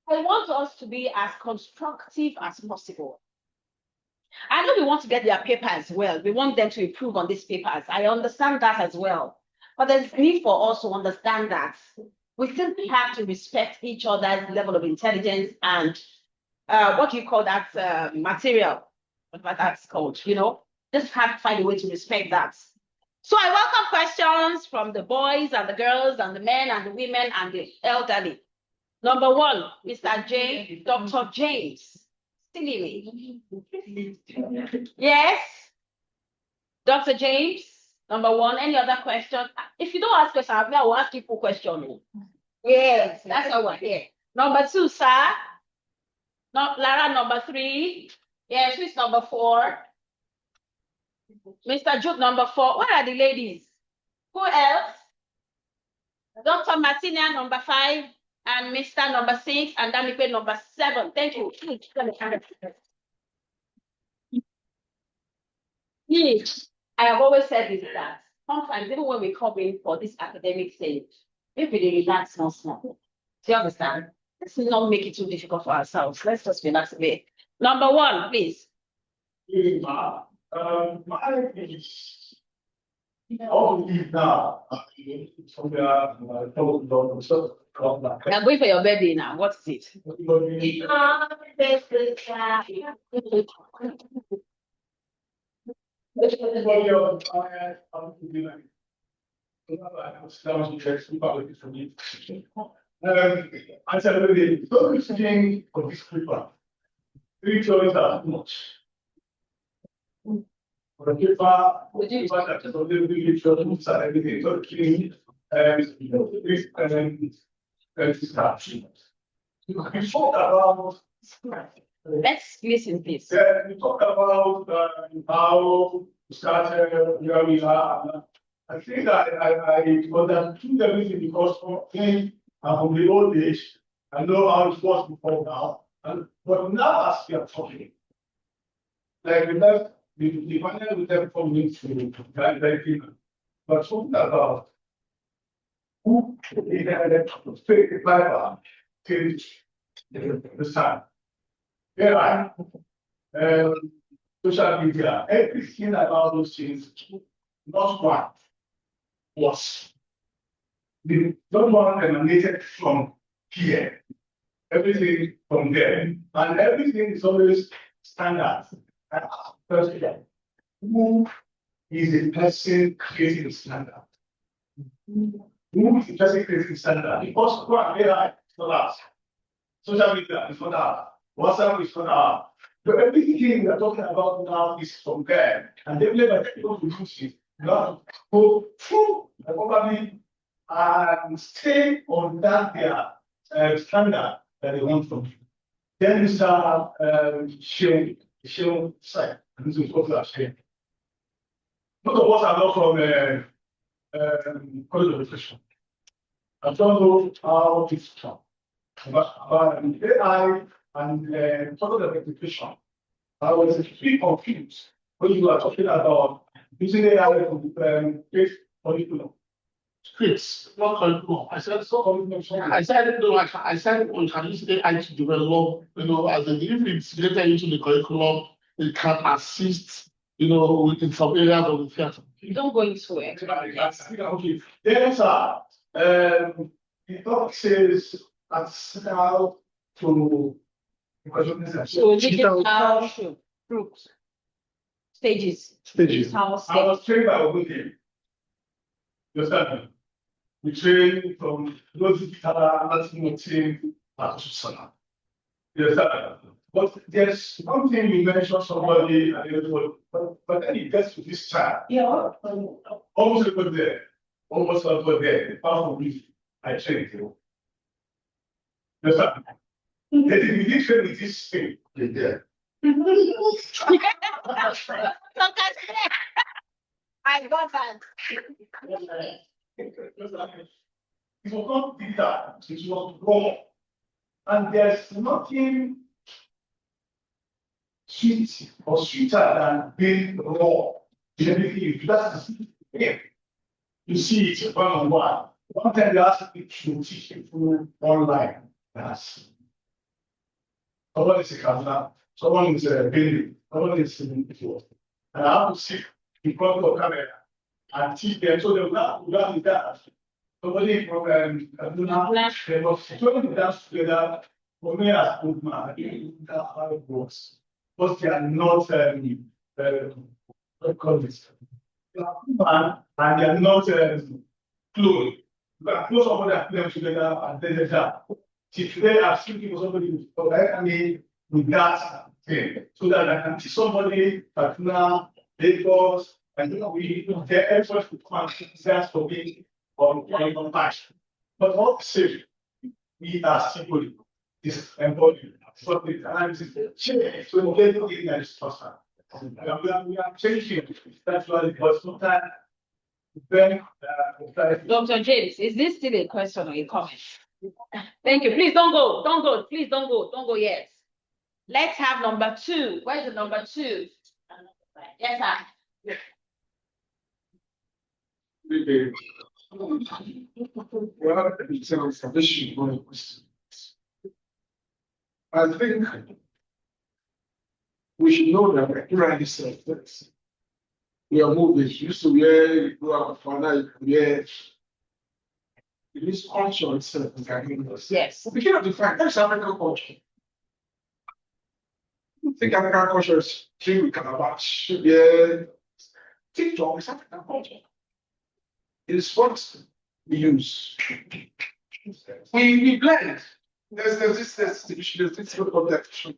I want us to be as constructive as possible. I know we want to get their paper as well. We want them to improve on these papers. I understand that as well. But there's need for us to understand that we still have to respect each other's level of intelligence and what do you call that material? What that's called, you know? Just have to find a way to respect that. So I welcome questions from the boys and the girls and the men and the women and the elderly. Number one, Mr. James, Dr. James. Silly. Yes. Dr. James, number one. Any other question? If you don't ask questions, I will ask you for question. Yes, that's why we're here. Number two, sir. No, Lara, number three. Yes, who's number four? Mr. Juke, number four. Where are the ladies? Who else? Dr. Martina, number five. And Mr. number six, and Danique number seven. Thank you. Please, I have always said this that sometimes even when we come in for this academic stage, if we relax small. Do you understand? Let's not make it too difficult for ourselves. Let's just relax a bit. Number one, please. My is all these now. Somewhere I'm going for your birthday now. What is it? I said, the focusing of this paper, three choices are too much. For the paper that is already showing everything, so killing this discussion. We talk about. Let's listen, please. Yeah, we talk about how we started, where we are. I think that I understood everything because from the old days, I know how it was before now. But now, as we are talking, like the panel with them coming to very people, but talking about who the fake Bible till the time. Yeah, social media, everything about those things, not one was. Not one emanated from here. Everything from there. And everything is always standard. First, who is the person creating the standard? Who is the person creating the standard? Because AI is not us. Social media is not us. WhatsApp is not us. So everything we are talking about now is from there. And definitely by people to use it, you have to go through and probably and stay on that their standard that they want from you. Then you start sharing side. And this is what we are sharing. Most of us are not from college of education. I don't know how it's done. But AI and college of education, I was a bit confused when you are talking about using AI to create curriculum. Scripts, not curriculum. I said so. I said no. I said we can use AI to develop. As if it's related into the curriculum, it can assist. In some areas of the theater. You don't go into it. Okay. Then, sir, the talk says how to. So digital groups, stages. I was trained by Ogunde. You understand? We train from those digital team to Sana. You understand? But there's one thing you mentioned somebody, but then it gets to this time. Yeah. Almost everybody there. Almost everybody there. The power of me, I train you. Yes, sir. The difference with this thing. Yeah. I got that. It was not bitter, it was raw. And there's nothing sweet or sweeter than being raw in everything you do. That's the thing. You see it one on one. One time they asked me to teach people online. That's someone is a Kazan, someone is a Benny, someone is in before. And I have to sit in front of the camera and teach them so they will not do that. Somebody from Kaduna, they were throwing the dance together for me as good man. That's how it works. But they are not what call this? Man, and they are not clone. You can close somebody and put them together and then that. See, today I've seen people somebody with me with that thing. So that I can teach somebody Kaduna, Lagos, and their efforts to come and dance for me on passion. But all the same, we are simply this embodied. So the times is change. So we don't get that person. We are changing. That's why because sometimes then Dr. James, is this still a question or a comment? Thank you. Please don't go. Don't go. Please don't go. Don't go yet. Let's have number 2. Where's the number 2? Yes, sir. Well, it's an tradition. I think we should know that Iran is that we are moving. Used to wear, you go out for now, you wear. It is culture itself. Yes. We cannot define that's African culture. I think African culture is true with Calabash. Yeah. TikTok is African culture. It is what we use. We blend. There's this connection.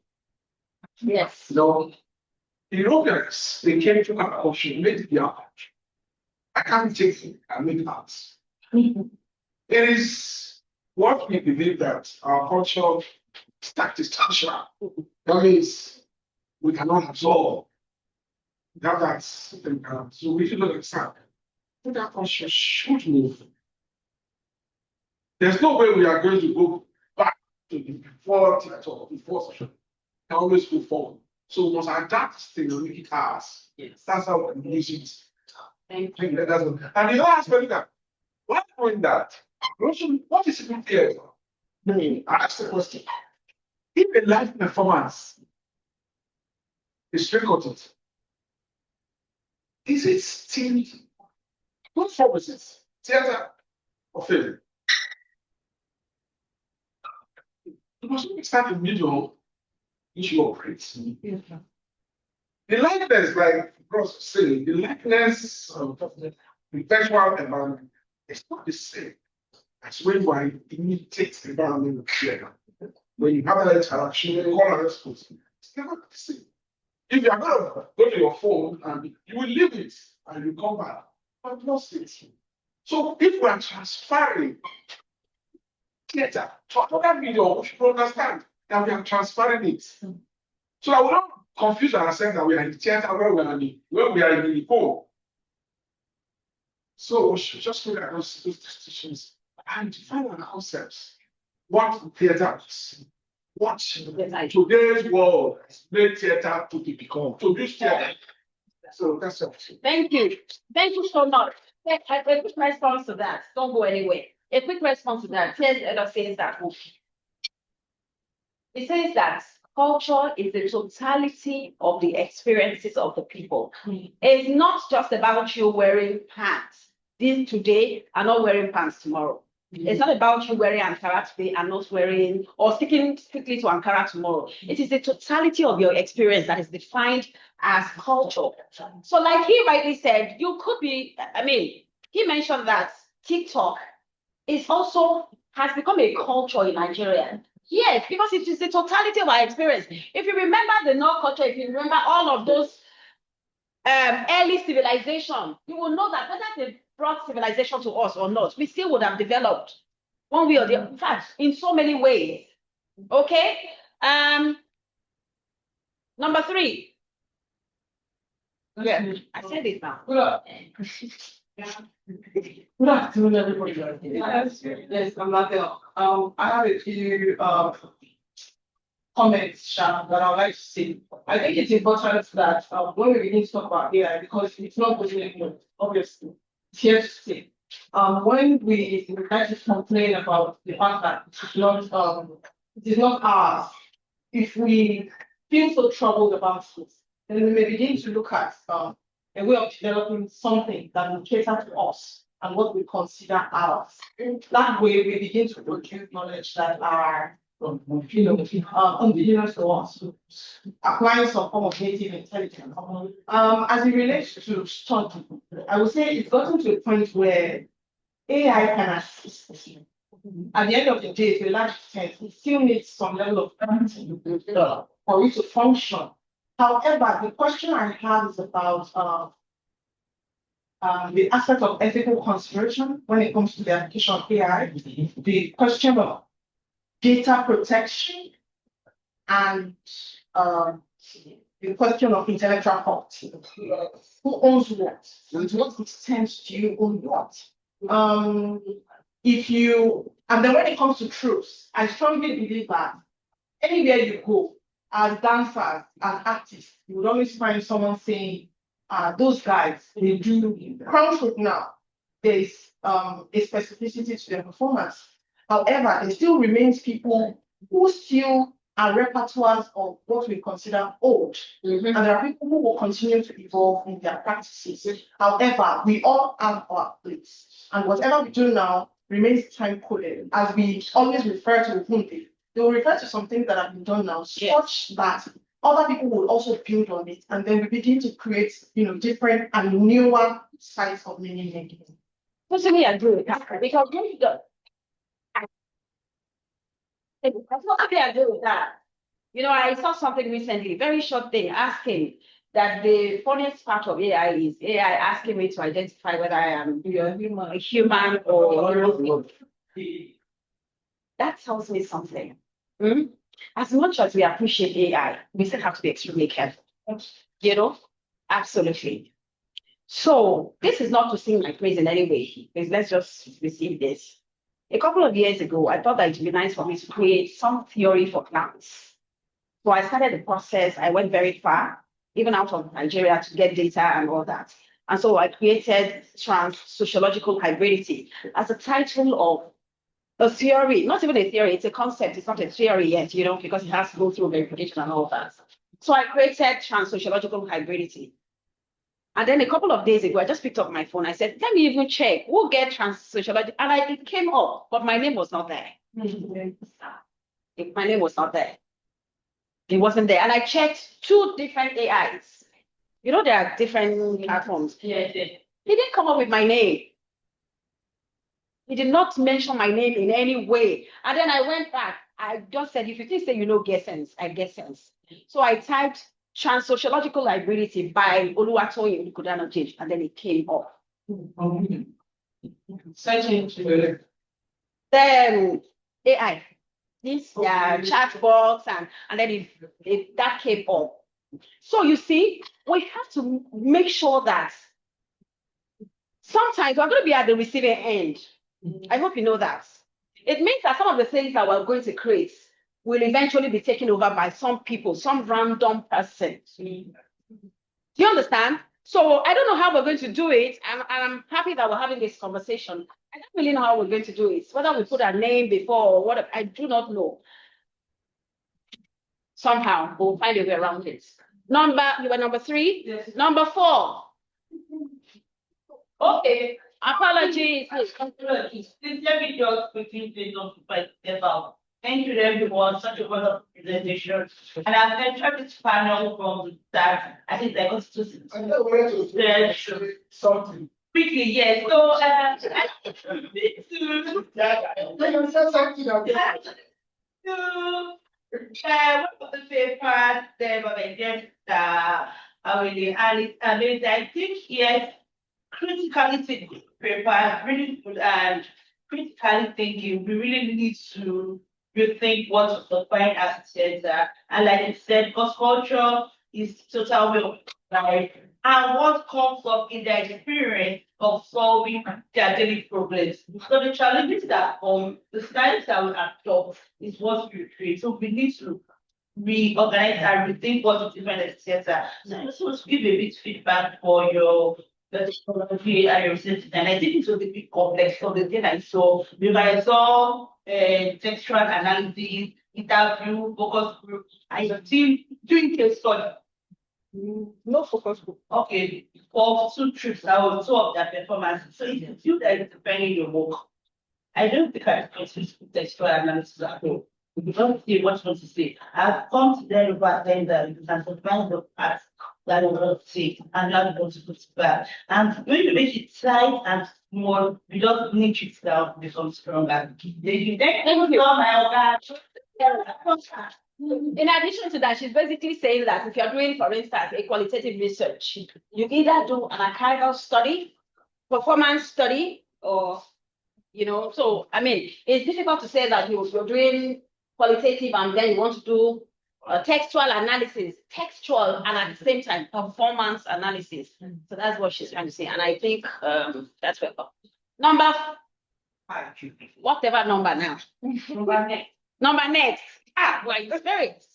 Yes. You know, Europeans, they came to our culture, made it their culture. I can't take it and make art. It is what we believe that our culture is structural. That means we cannot absorb that. So we should understand that our culture should move. There's no way we are going to go back to the before TikTok, before social. Can always go forward. So we must adapt this thing and make it ours. Yes. That's how we can use it. Thank And you. the other aspect that why doing that? What is it here? I ask the question. If a live performance is recorded, is it still what form is it? Theater or film? Because when we start the middle, issue operates. The likeness, like Ross was saying, the likeness of the virtual environment is not the same as when we imitate the environment here. When you have that interaction, you call and response, it's never the same. If you are going to go to your phone and you will leave it and you come back, but lost it. So if we are transferring theater to another medium, we should understand that we are transferring it. So that we don't confuse ourselves that we are in the theater when we are in the phone. So we should just look at those distinctions and define our concepts. What theater is. What today's world has made theater to become. To this theater. So that's it. Thank you. Thank you so much. A quick response to that. Don't go anywhere. A quick response to that. Here's Edo says that. It says that culture is the totality of the experiences of the people. It's not just about you wearing pants this today and not wearing pants tomorrow. It's not about you wearing Ankara today and not wearing or sticking strictly to Ankara tomorrow. It is the totality of your experience that is defined as culture. So like he rightly said, you could be, he mentioned that TikTok is also has become a culture in Nigeria. Yes, because it is the totality of our experience. If you remember the North culture, if you remember all of those early civilization, you will know that whether they brought civilization to us or not, we still would have developed one way or the other. In fact, in so many ways, Okay. Number 3. Yeah, I said it now. Good afternoon, everybody. Yes, I'm not there. I have a few comments, Sha, that I would like to say. I think it's important that when we begin to talk about AI, because it's not going anywhere, obviously, it's here to stay. When we like to complain about the fact that it is not ours, if we feel so troubled about it, then we may begin to look at a way of developing something that will cater to us and what we consider ours. That way, we begin to produce knowledge that are indigenous to us, applying some form of native intelligence. As it relates to study, I would say it's gotten to a point where AI can assist you. At the end of the day, to a large extent, it still needs some level of empathy for it to function. However, the question I have is about the aspect of ethical consideration when it comes to the application of AI, the question of data protection, and the question of intellectual property. Who owns what? And to what extent do you own what? And then when it comes to truth, I strongly believe that anywhere you go, as dancers, as artists, you would always find someone saying, those guys, they do crown truth now. There's a specificity to their performance. However, there still remains people who still are repertoires of what we consider old. And there are people who will continue to evolve in their practices. However, we all have our place. And whatever we do now remains time coded. As we always refer to Ubuntu, they will refer to some things that have been done now, such that other people will also build on it. And then we begin to create, different and newer sides of meaning making. Totally agree with that. Because I totally agree with that. I saw something recently, very short thing, asking that the funniest part of AI is AI asking me to identify whether I am a human or that tells me something. As much as we appreciate AI, we still have to be extremely careful. Absolutely. So this is not to sing my praise in any way, because let's just receive this. A couple of years ago, I thought that it would be nice for me to create some theory for plants. So I started the process. I went very far, even out of Nigeria, to get data and all that. And so I created trans-sociological hybridity as a title of a theory, not even a theory, it's a concept, it's not a theory yet, because it has to go through verification and all that. So I created trans-sociological hybridity. And then a couple of days ago, I just picked up my phone. I said, let me even check who get trans-sociology. And it came up, but my name was not there. My name was not there. It wasn't there. And I checked 2 different AIs. There are different platforms. Yeah. He didn't come up with my name. He did not mention my name in any way. And then I went back. I just said, if you think say get sense, I get sense. So I typed trans-sociological hybridity by Oluwatoyin Olukudanoji, and then it came up. Searching to Then AI, this chat box, and then that came up. So you see, we have to make sure that sometimes we're going to be at the receiving end. I hope you know that. It means that some of the things that we're going to create will eventually be taken over by some people, some random person. Do you understand? So I don't know how we're going to do it, and I'm happy that we're having this conversation. I don't really know how we're going to do it, whether we put a name before or what, I do not know. Somehow we'll find a way around it. You were number 3? Yes. Number 4. Okay. Apologies. Please let me just quickly say something about. Thank you everyone, such a wonderful presentation. And I've entered this panel from the start. I think I got to Something. quickly, yes. So one of the papers there were I think yes, critically thinking paper, really good and critically thinking, we really need to rethink what to define as theater. And like you said, because culture is total way of life and what comes up in their experience of solving their daily problems. So the challenges that come, the styles that we adopt is what we create. So we need to reorganize and rethink what is different as theater. So I just want to give a bit feedback for your methodology and your research. And I think it was a bit complex from the thing I saw. Because I saw textual analysis, interview, focus group, and your team doing case study. No focus group. Okay, for 2 trips, I was two of their performances. So if you feel that it's depending your work, I don't think I can use textual analysis at all. If you don't see what you want to say, I've come to them about them that you can find the parts that you want to see and not want to put it back. And when you make it tight and small, you just niche it down, become stronger. They Thank you. oh my God. In addition to that, she's basically saying that if you're doing, for instance, a qualitative research, you either do an archival study, performance study, or, so, I mean, it's difficult to say that you're doing qualitative and then you want to do textual analysis, and at the same time, performance analysis. So that's what she's trying to say. And I think that's where number, whatever number now. Number next. Right, spirit.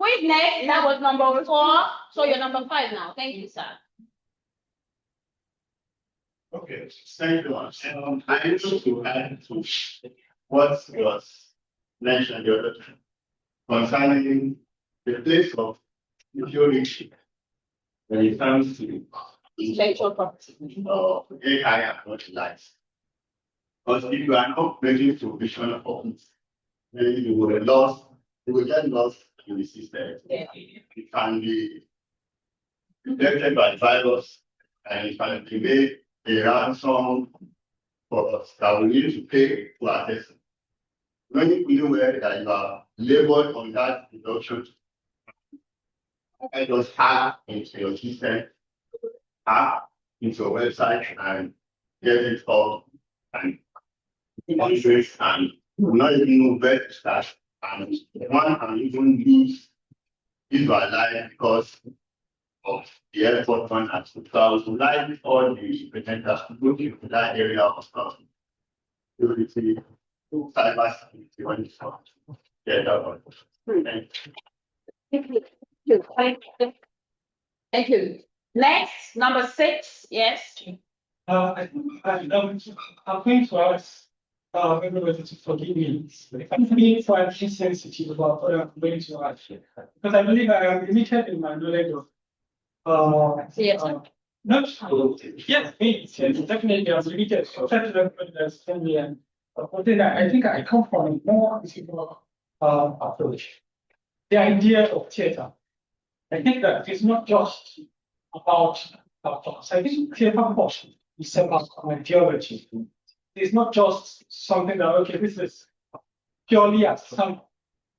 Who is next? That was number 4. So you're number 5 now. Thank you, sir. Okay, thank you. I need to add to what was mentioned the other time concerning the place of security when it comes to Intellectual property. AI and not life. Because if you are not making provision of it, then you will get lost in the system. Yeah. It can be infected by virus and it can be made a ransom for us that we need to pay to access. When you where that you are labeled on that deduction, I just hack into your system, hack into your website and get it up and countries and not even know where to start. And one can even lose your life because of the airport one at 2000. Like all the presenters looking to that area of security, cyber security when it's not. Yeah, that one. Thank you. Thank you. Next, number 6. Yes. I think I'm going to ask everybody to forgive me. I'm being slightly sensitive about what I'm going to ask because I believe I am limited in my knowledge of Theater. not yes, definitely I'm limited. So that's everybody that's 10 years. But then I think I come from a more physical approach. The idea of theater. I think that it's not just about I think theater portion is about ideology. It's not just something that okay, this is purely as some.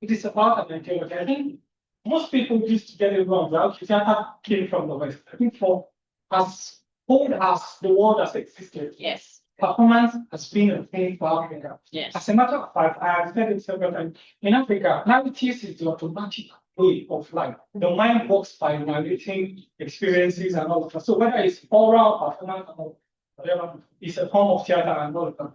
It is about an ideology. I think most people used to get it wrong. That theater came from the West. I think for as old as the world has existed, Yes. performance has been a thing for Africa. Yes. As a matter of fact, I have said it several times. In Africa, narratives is the automatic way of life. The mind works by narrating experiences and all of that. So whether it's oral performance or whatever, it's a form of theater and all of that.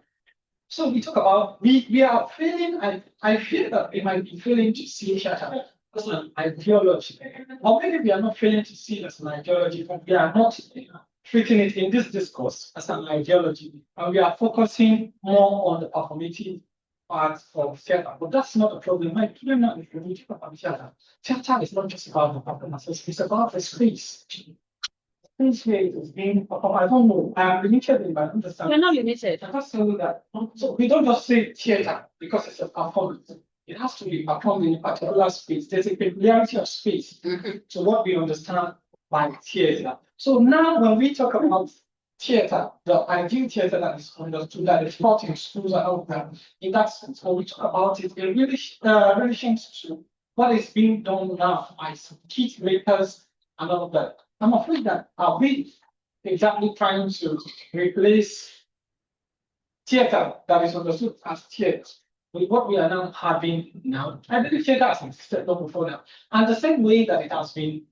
So we talk about we are failing. I feel that we might be failing to see theater as an ideology, or maybe we are not failing to see it as an ideology, but we are not treating it in this discourse as an ideology, and we are focusing more on the performative part of theater. But that's not a problem. My problem now is when we talk about theater. Theater is not just about the performances, it's about the space. Space here is being performed. I don't know. I am limited in my understanding. You're not limited. I just say that. So we don't just say theater because it's a performance. It has to be performed in a particular space. There's a peculiarity of space. So what we understand by theater. So now when we talk about theater, the ideal theater that is understood, that is taught in schools and all that, in that sense, when we talk about it, it really relations to what is being done now by some key makers and all of that. I'm afraid that are we exactly trying to replace theater that is understood as theater with what we are now having now, I believe theater has existed long before now. And the same way that it has been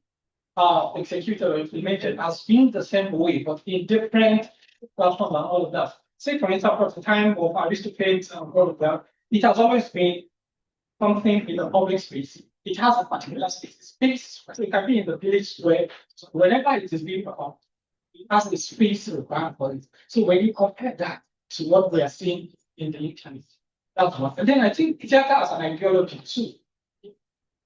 executed or implemented has been the same way, but in different platforms and all of that. Say, for instance, at the time of Aristophanes and all of that, it has always been something in the public space. It has a particular space. So it can be in the village square. So whenever it is being performed, it has a space required for it. So when you compare that to what we are seeing in the internet, that's one. And then I think theater as an ideology too,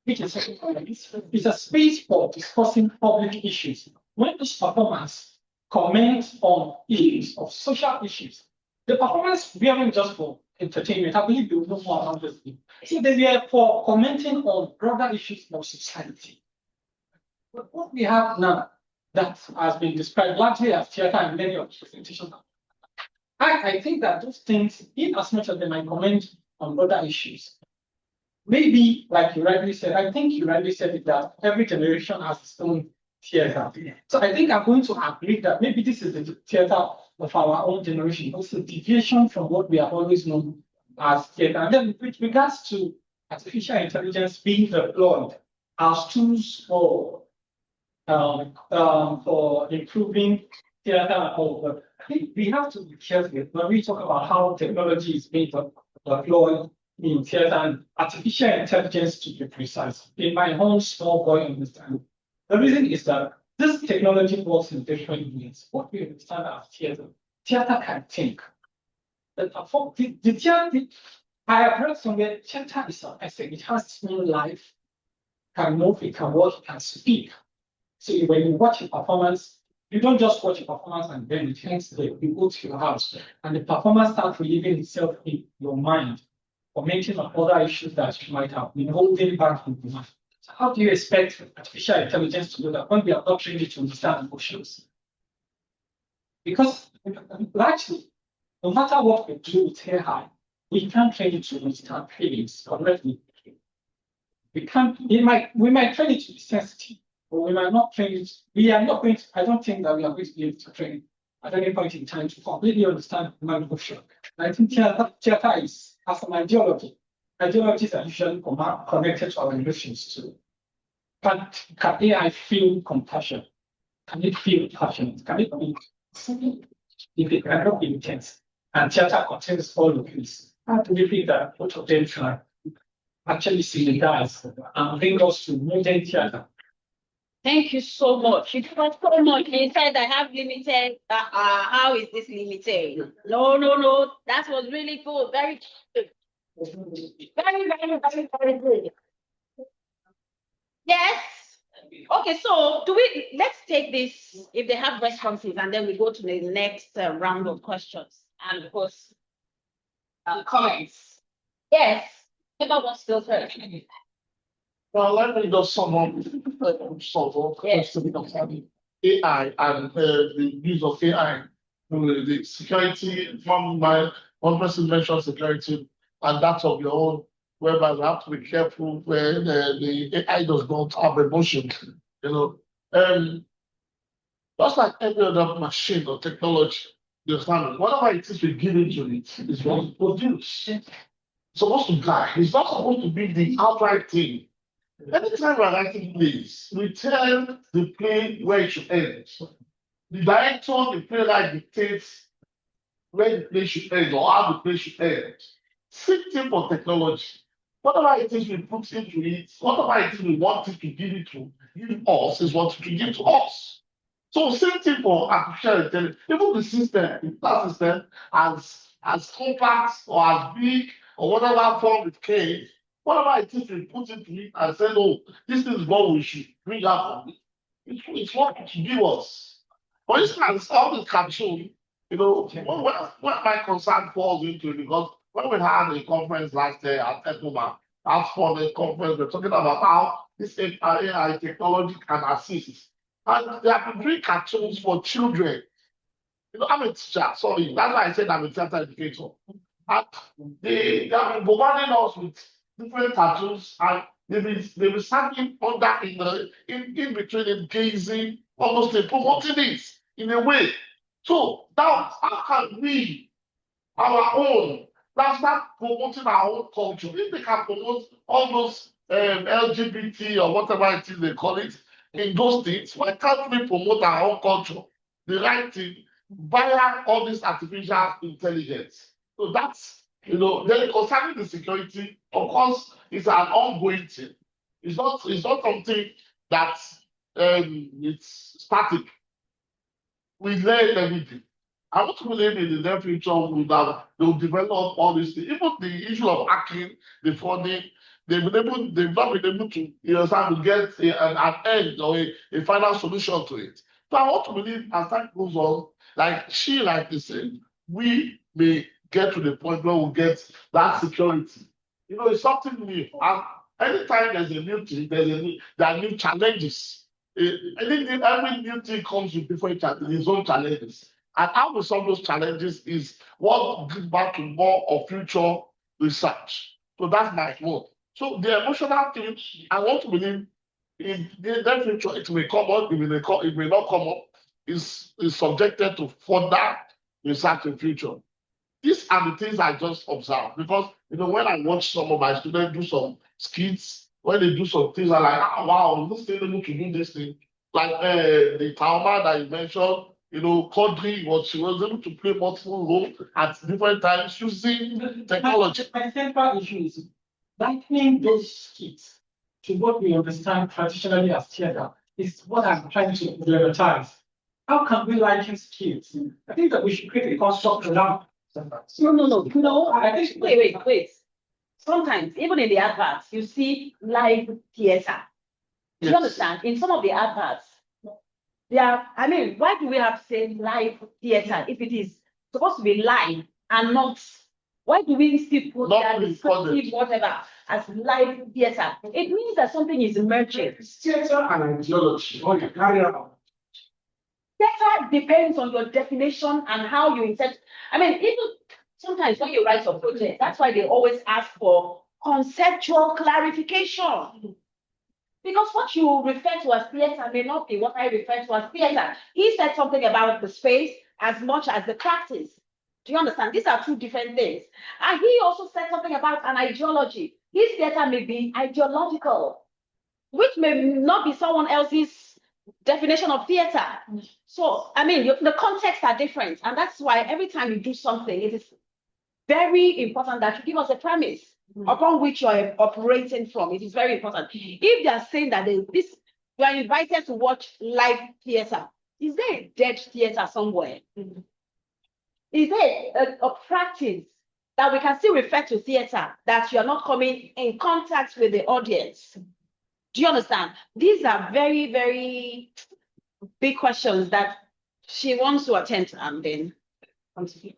which is it's a space for discussing public issues. When this performance comments on issues of social issues, the performance weren't just for entertainment. I believe you will know more about this. So they were for commenting on broader issues of society. But what we have now that has been described largely as theater and many of the presentations, I think that those things, in as much as they might comment on broader issues, maybe, like you rightly said, I think you rightly said it that every generation has its own theater. So I think I'm going to agree that maybe this is the theater of our own generation. It's a deviation from what we have always known as theater. And then with regards to artificial intelligence being deployed as tools for improving theater and all, but I think we have to be careful when we talk about how technology is being deployed in theater and artificial intelligence, to be precise. In my own small boy understanding, the reason is that this technology works in different ways. What we understand as theater, theater can think. The theater, I have read somewhere, theater is an essay. It has its own life, can move, it can walk, it can speak. So when you watch a performance, you don't just watch a performance and then it ends there. You go to your house and the performance starts reliving itself in your mind, commenting on other issues that you might have been holding back from your mind. So how do you expect artificial intelligence to do that when we are not trained to understand emotions? Because largely, no matter what we do with AI, we can't train it to understand feelings correctly. We can't, we might train it to be sensitive, but we might not train it. We are not going to, I don't think that we are going to be able to train at any point in time to completely understand human emotion. I think theater is, as an ideology, ideologies are usually connected to our emotions too. But can AI feel compassion? Can it feel passionate? Can it be if it cannot be intense? And theater contains all of this. How do we think that both of them can actually synergize and bring us to modern theater? Thank you so much. You covered so much. You said I have limited. How is this limited? No. That was really good. Very good. Very good. Yes. Okay, so let's take this, if they have responses, and then we go to the next round of questions and of course comments. Yes. Whoever wants to go first. Well, let me just sum up some question concerning AI and the use of AI. The security, one person mentioned security, and that of your own, whereby we have to be careful where the AI does not have emotion. Just like every other machine or technology, you understand, whatever it is we give into it is what it produces. It's supposed to guide. It's not supposed to be the outright thing. Anytime we're writing plays, we tell the play where it should end. The director, the playwright dictates where the play should end or how the play should end. Same thing for technology. Whatever it is we put into it, whatever it is we want it to give us is what it will give to us. So same thing for artificial intelligence. Even the system, that system, as compact or as big or whatever form it came, whatever it is we put into it and say, no, this is what we should bring out from it. It's what it should give us. For instance, all this cartoon, what my concern falls into, because when we had a conference last year at Etoma, as for the conference, we're talking about how this AI technology can assist. And they have been doing cartoons for children. I'm a teacher, sorry. That's why I said I'm a theater educator. And they have been bombarding us with different cartoons, and they've been standing under in between it, gazing, almost promoting it in a way. So now, how can we, our own, Now start promoting our own culture. If they can promote all those LGBT or whatever it is they call it in those things, why can't we promote our own culture? The right thing via all this artificial intelligence. So that's then concerning the security, of course, it's an ongoing thing. It's not something that it's static. We learn everything. I want to believe in the near future they'll develop all these things. Even the issue of hacking, the funding, they've not been able to, start to get an end or a final solution to it. So I want to believe as time goes on, like they said, we may get to the point where we get that security. It's something new. And anytime there's a new thing, there are new challenges. I think every new thing comes with different its own challenges. And how we solve those challenges is what gives back to more of future research. So that's my own. So the emotional thing, I want to believe in the near future, it may come up, it may not come up, is subjected to further research in future. These are the things I just observe because when I watch some of my students do some skits, when they do some things, I'm like, wow, this thing able to do this thing. Like the Tauma that you mentioned, Quadri she was able to play multiple roles at different times using technology. My central issue is likening those skits to what we understand traditionally as theater is what I'm trying to prioritize. How can we liken skits? I think that we should create a construct around. No. I think Wait. Sometimes, even in the adverts, you see live theater. Do you understand? In some of the adverts, why do we have to say live theater if it is supposed to be live and not? Why do we still put Not that recorded. descriptive whatever as live theater? It means that something is emerging. theater and ideology. Oh, you carry out. Theater depends on your definition and how you interpret. Even sometimes when you write a project, that's why they always ask for conceptual clarification. Because what you refer to as theater may not be what I refer to as theater. He said something about the space as much as the practice. Do you understand? These are two different things. And he also said something about an ideology. His theater may be ideological, which may not be someone else's definition of theater. So, the contexts are different. And that's why every time you do something, it is very important that you give us a premise upon which you are operating from. It is very important. If they are saying that you are invited to watch live theater, is there a dead theater somewhere? Is there a practice that we can still refer to theater that you are not coming in contact with the audience? Do you understand? These are very, very big questions that she wants to attend to and then continue.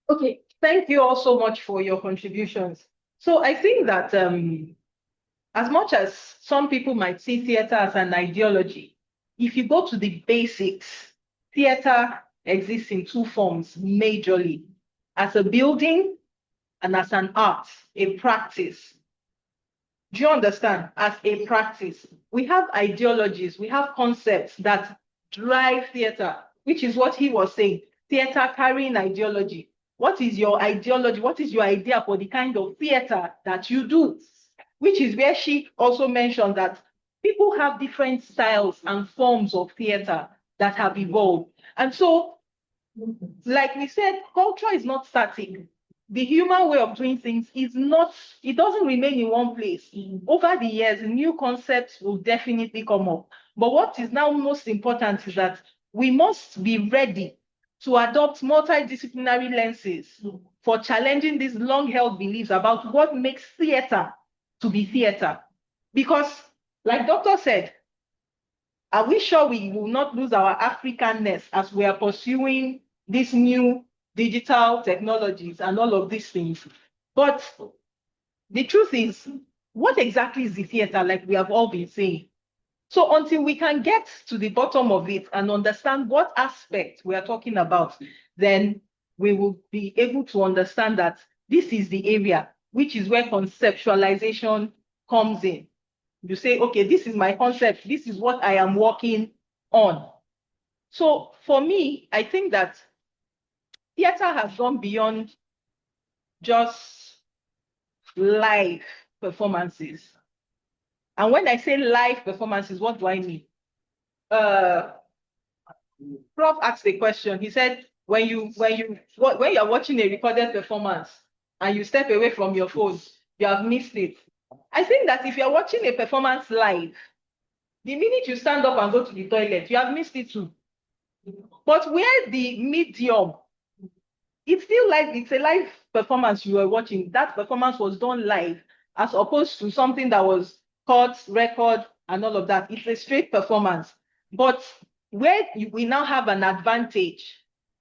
Okay, thank you all so much for your contributions. So I think that as much as some people might see theater as an ideology, if you go to the basics, theater exists in two forms majorly, as a building and as an art, a practice. Do you understand? As a practice, we have ideologies, we have concepts that drive theater, which is what he was saying, theater carrying ideology. What is your ideology? What is your idea for the kind of theater that you do? Which is where she also mentioned that people have different styles and forms of theater that have evolved. And so, like we said, culture is not static. The human way of doing things it doesn't remain in one place. Over the years, new concepts will definitely come up. But what is now most important is that we must be ready to adopt multidisciplinary lenses for challenging these long-held beliefs about what makes theater to be theater. Because, like Doctor said, are we sure we will not lose our Africanness as we are pursuing these new digital technologies and all of these things? But the truth is, what exactly is the theater, like we have all been saying? So until we can get to the bottom of it and understand what aspect we are talking about, then we will be able to understand that this is the area, which is where conceptualization comes in. You say, okay, this is my concept, this is what I am working on. So for me, I think that theater has gone beyond just live performances. And when I say live performances, what do I mean? Prof asked a question. He said, when you are watching a recorded performance and you step away from your phone, you have missed it. I think that if you're watching a performance live, the minute you stand up and go to the toilet, you have missed it too. But where the medium, it's still like it's a live performance you are watching. That performance was done live, as opposed to something that was cut, record, and all of that. It's a straight performance. But where we now have an advantage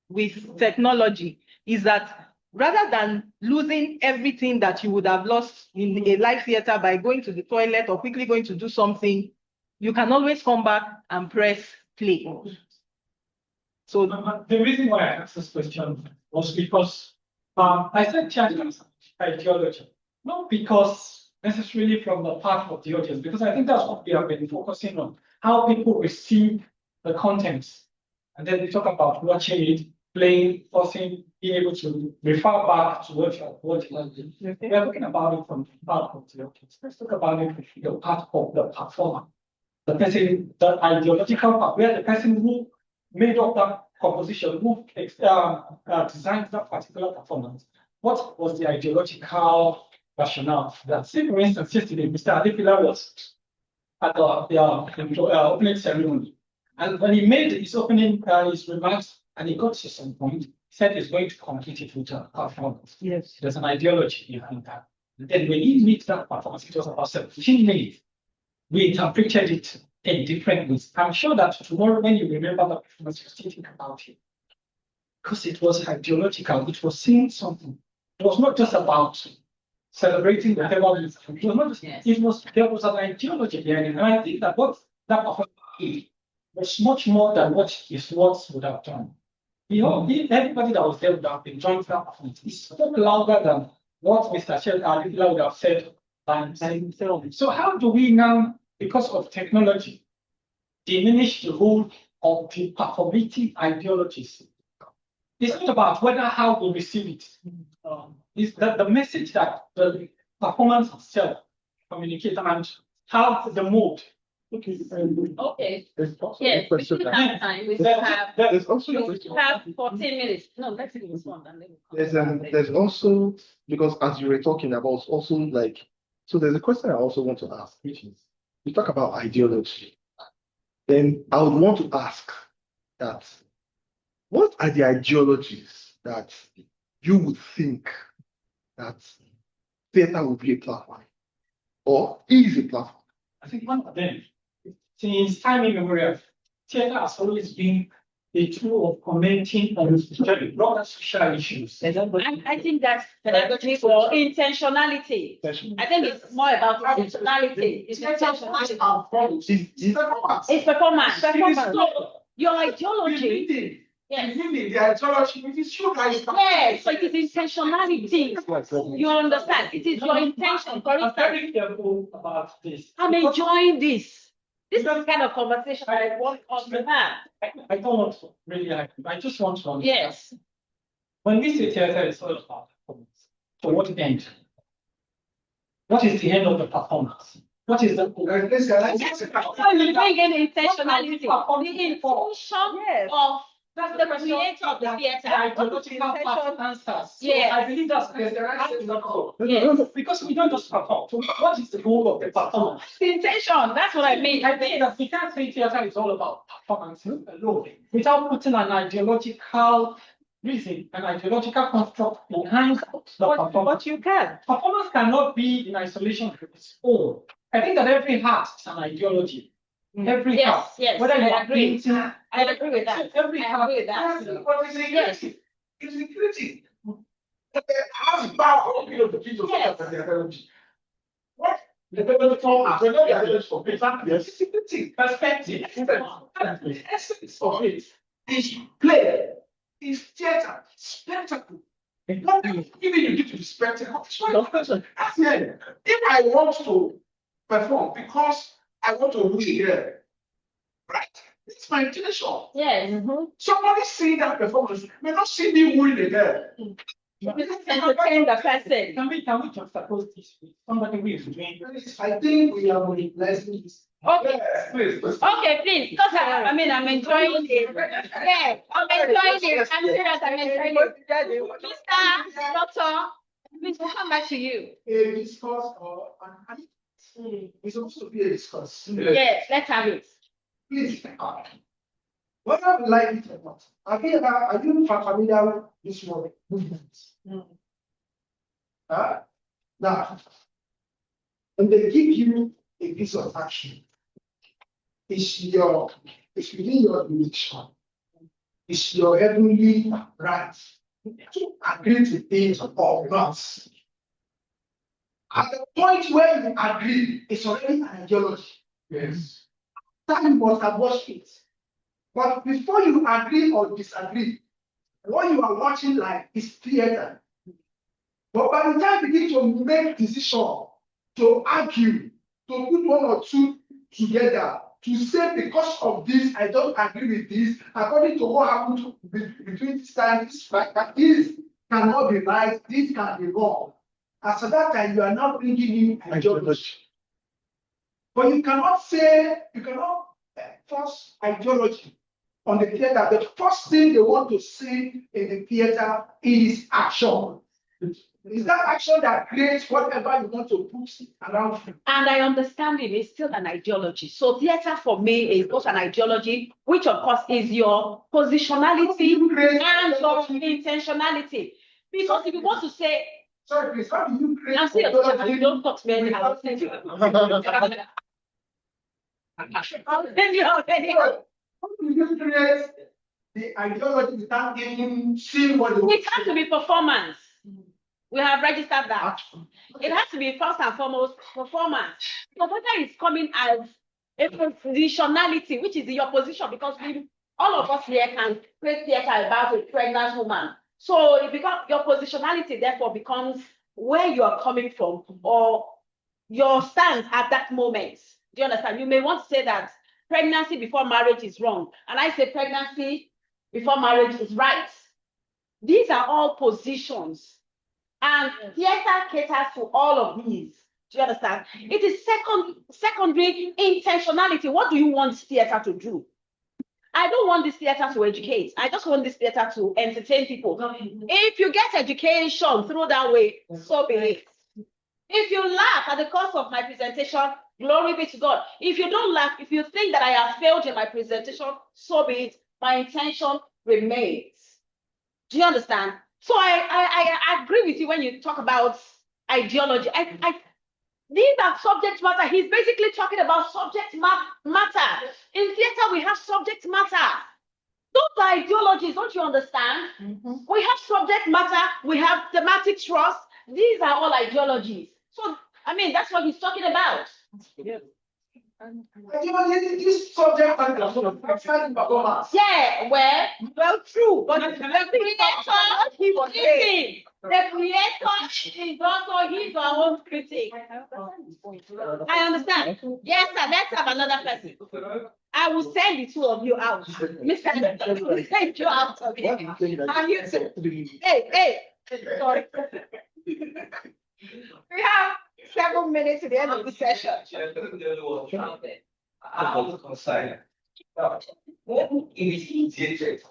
with technology is that rather than losing everything that you would have lost in a live theater by going to the toilet or quickly going to do something, you can always come back and press play. So the reason why I asked this question was because I said theater is ideology, not because necessarily from the part of the audience, because I think that's what we have been focusing on, how people receive the content. And then we talk about watching it, playing, forcing, being able to refer back to what you're watching. We are talking about it from the part of the audience. Let's talk about it from the part of the performer. The person, the ideological part, where the person who made up that composition, who designed that particular performance. What was the ideological rationale? That, say, for instance, yesterday, Mr. Adefila was at the opening ceremony. And when he made his opening, his remarks, and he got to some point, he said he's going to complete it with a performance. Yes. There's an ideology behind that. And then when he made that performance, it was about 17 minutes. We interpreted it in different ways. I'm sure that tomorrow, when you remember the performance, you still think about it. Because it was ideological, it was saying something. It was not just about celebrating whatever it was not just, there was an ideology behind it. And I think that what that performance did was much more than what his words would have done. Everybody that was there would have enjoyed that performance. It spoke louder than what Mr. Adefila would have said by himself. So how do we now, because of technology, diminish the role of the performative ideologies? It's not about how we receive it. It's the message that the performance itself communicates and how the mode. Okay. There's also Yes, a question we that- have time. We There's also a question. have 14 minutes. No, let's give this one and then we'll come back. There's also, because as you were talking about, also like, so there's a question I also want to ask, which is, you talk about ideology. Then I would want to ask that, what are the ideologies that you would think that theater would be a platform or is a platform? I think one of them, since time immemorial, theater has always been a tool of commenting on broader social issues. I think that's pedagogy for intentionality. I think it's more about intentionality. It's intentionality. It's performance. Your ideology. Yes. The ideology, it is true that it's Yes, so it is intentionality. You understand? It is your intention. For I'm instance, very careful about this. I'm enjoying this. This is the kind of conversation I want us to have. I don't want to really I just want to understand. Yes. When we say theater, it's all about performance. To what end? What is the end of the performance? What is the So you bring in intentionality. The intention Yes. of the creator of the theater. ideological part answers. So Yes. I believe that's the right thing to go. Yes. Because we don't just perform. So what is the goal of the performance? The intention, that's what I mean. I think that we can't say theater is all about performance alone without putting an ideological reason, an ideological construct behind the performance. But you can. Performance cannot be in isolation of its own. I think that every heart is an ideology. Every Yes, heart. yes, Whether you I are agree. painting, I agree with that. every I heart. agree with that. But it's Yes. security. It's security. How about the people Yes. that they are ideology? What? The people talk about the ideology for people. Yes. Security. Perspective. The essence of it is play, is theater, spectacle. Not even you get to the spectacle. That's it. If I want to perform because I want to win here, right? It's my intention. Yes. Somebody see that performance may not see me win again. entertain the person. Can we juxtapose this with somebody who is doing? I think we are mobilizing this. Okay. Yes, please. Okay, please, because I'm enjoying it. Yeah, I'm enjoying it. I'm serious, I'm enjoying it. Mr. Doctor, please, we'll come back to you. A discourse or an it's supposed to be a discourse. Yes, let's have it. Please, whether we like it or not, are you familiar with this word movement? Now, when they give you a piece of action, it's within your jurisdiction. It's your heavenly right to agree to it or not. At the point where you agree, it's already an ideology. Yes. Time must have watched it. But before you agree or disagree, what you are watching like is theater. But by the time you begin to make decision, to argue, to put one or two together, to say because of this, I don't agree with this, according to what happened between this time, this cannot be right, this can be wrong. As at that time, you are now bringing in ideology. But you cannot force ideology on the theater. The first thing they want to see in the theater is action. Is that action that creates whatever you want to put around you? And I understand it is still an ideology. So theater for me is both an ideology, which of course is your positionality and your intentionality. Because if you want to say, sorry, please, how do you create? I'm still you don't talk to me anyhow. I'll send you out anyhow. How do you create the ideology without even seeing what it has to be performance. We have registered that. It has to be first and foremost performance. So whether it's coming as a positionality, which is your position, because all of us here can create theater about a pregnant woman. So it becomes your positionality, therefore, becomes where you are coming from or your stance at that moment. Do you understand? You may want to say that pregnancy before marriage is wrong, and I say pregnancy before marriage is right. These are all positions. And theater caters to all of these. Do you understand? It is secondary intentionality. What do you want theater to do? I don't want this theater to educate. I just want this theater to entertain people. If you get education through that way, so be it. If you laugh at the cost of my presentation, glory be to God. If you don't laugh, if you think that I have failed in my presentation, so be it. My intention remains. Do you understand? So I agree with you when you talk about ideology. These are subject matter. He's basically talking about subject matter. In theater, we have subject matter. Those are ideologies, don't you understand? We have subject matter, we have thematic trust. These are all ideologies. So, that's what he's talking about. Yeah. This subject matter performance. Yeah, well, true. But the creator, he was thinking. The creator is also his or own critic. I understand. Yes, sir. Let's have another person. I will send the two of you out. Mr. I will send you out of here. And you too. Hey. Sorry. We have 7 minutes to the end of the session. I was concerned. What is mediated?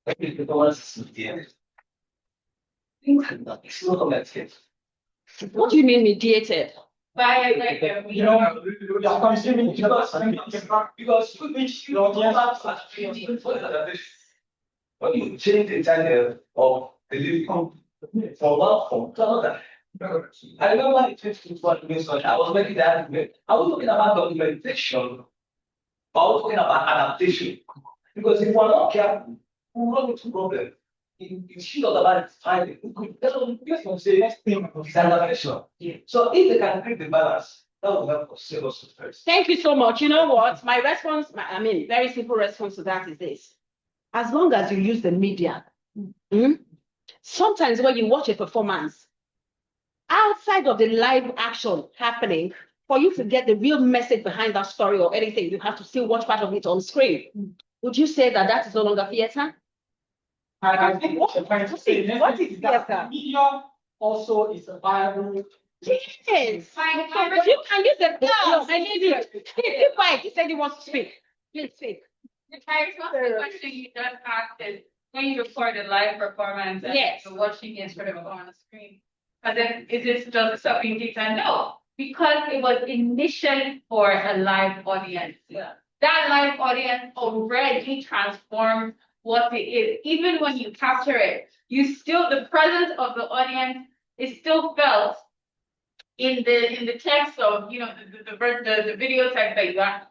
I think the was mediated. It's not connected. What do you mean mediated? By because you when you change the channel of the living from one form to another. I remember in 2021, I was making that argument. I was talking about documentation, but I was talking about adaptation. Because if we're not careful, we'll run into problems. She not about finding. Say it's adaptation. So if they can create the balance, that will help us save us first. Thank you so much. You know what? My response, very simple response to that is this. As long as you use the media, sometimes when you watch a performance, outside of the live action happening, for you to get the real message behind that story or anything, you have to still watch part of it on screen. Would you say that that is no longer theater? I think what you're trying to say What is is that theater? media also is a viable. Yes. But you can use the no, I need you. Keep quiet. He said he wants to speak. Please speak. The question you just asked is when you record a live performance and Yes. you're watching it sort of on a screen. But then is this just something data? No, because it was initially for a live audience. Yeah. That live audience already transformed what it is. Even when you capture it, you still the presence of the audience is still felt in the text of the video text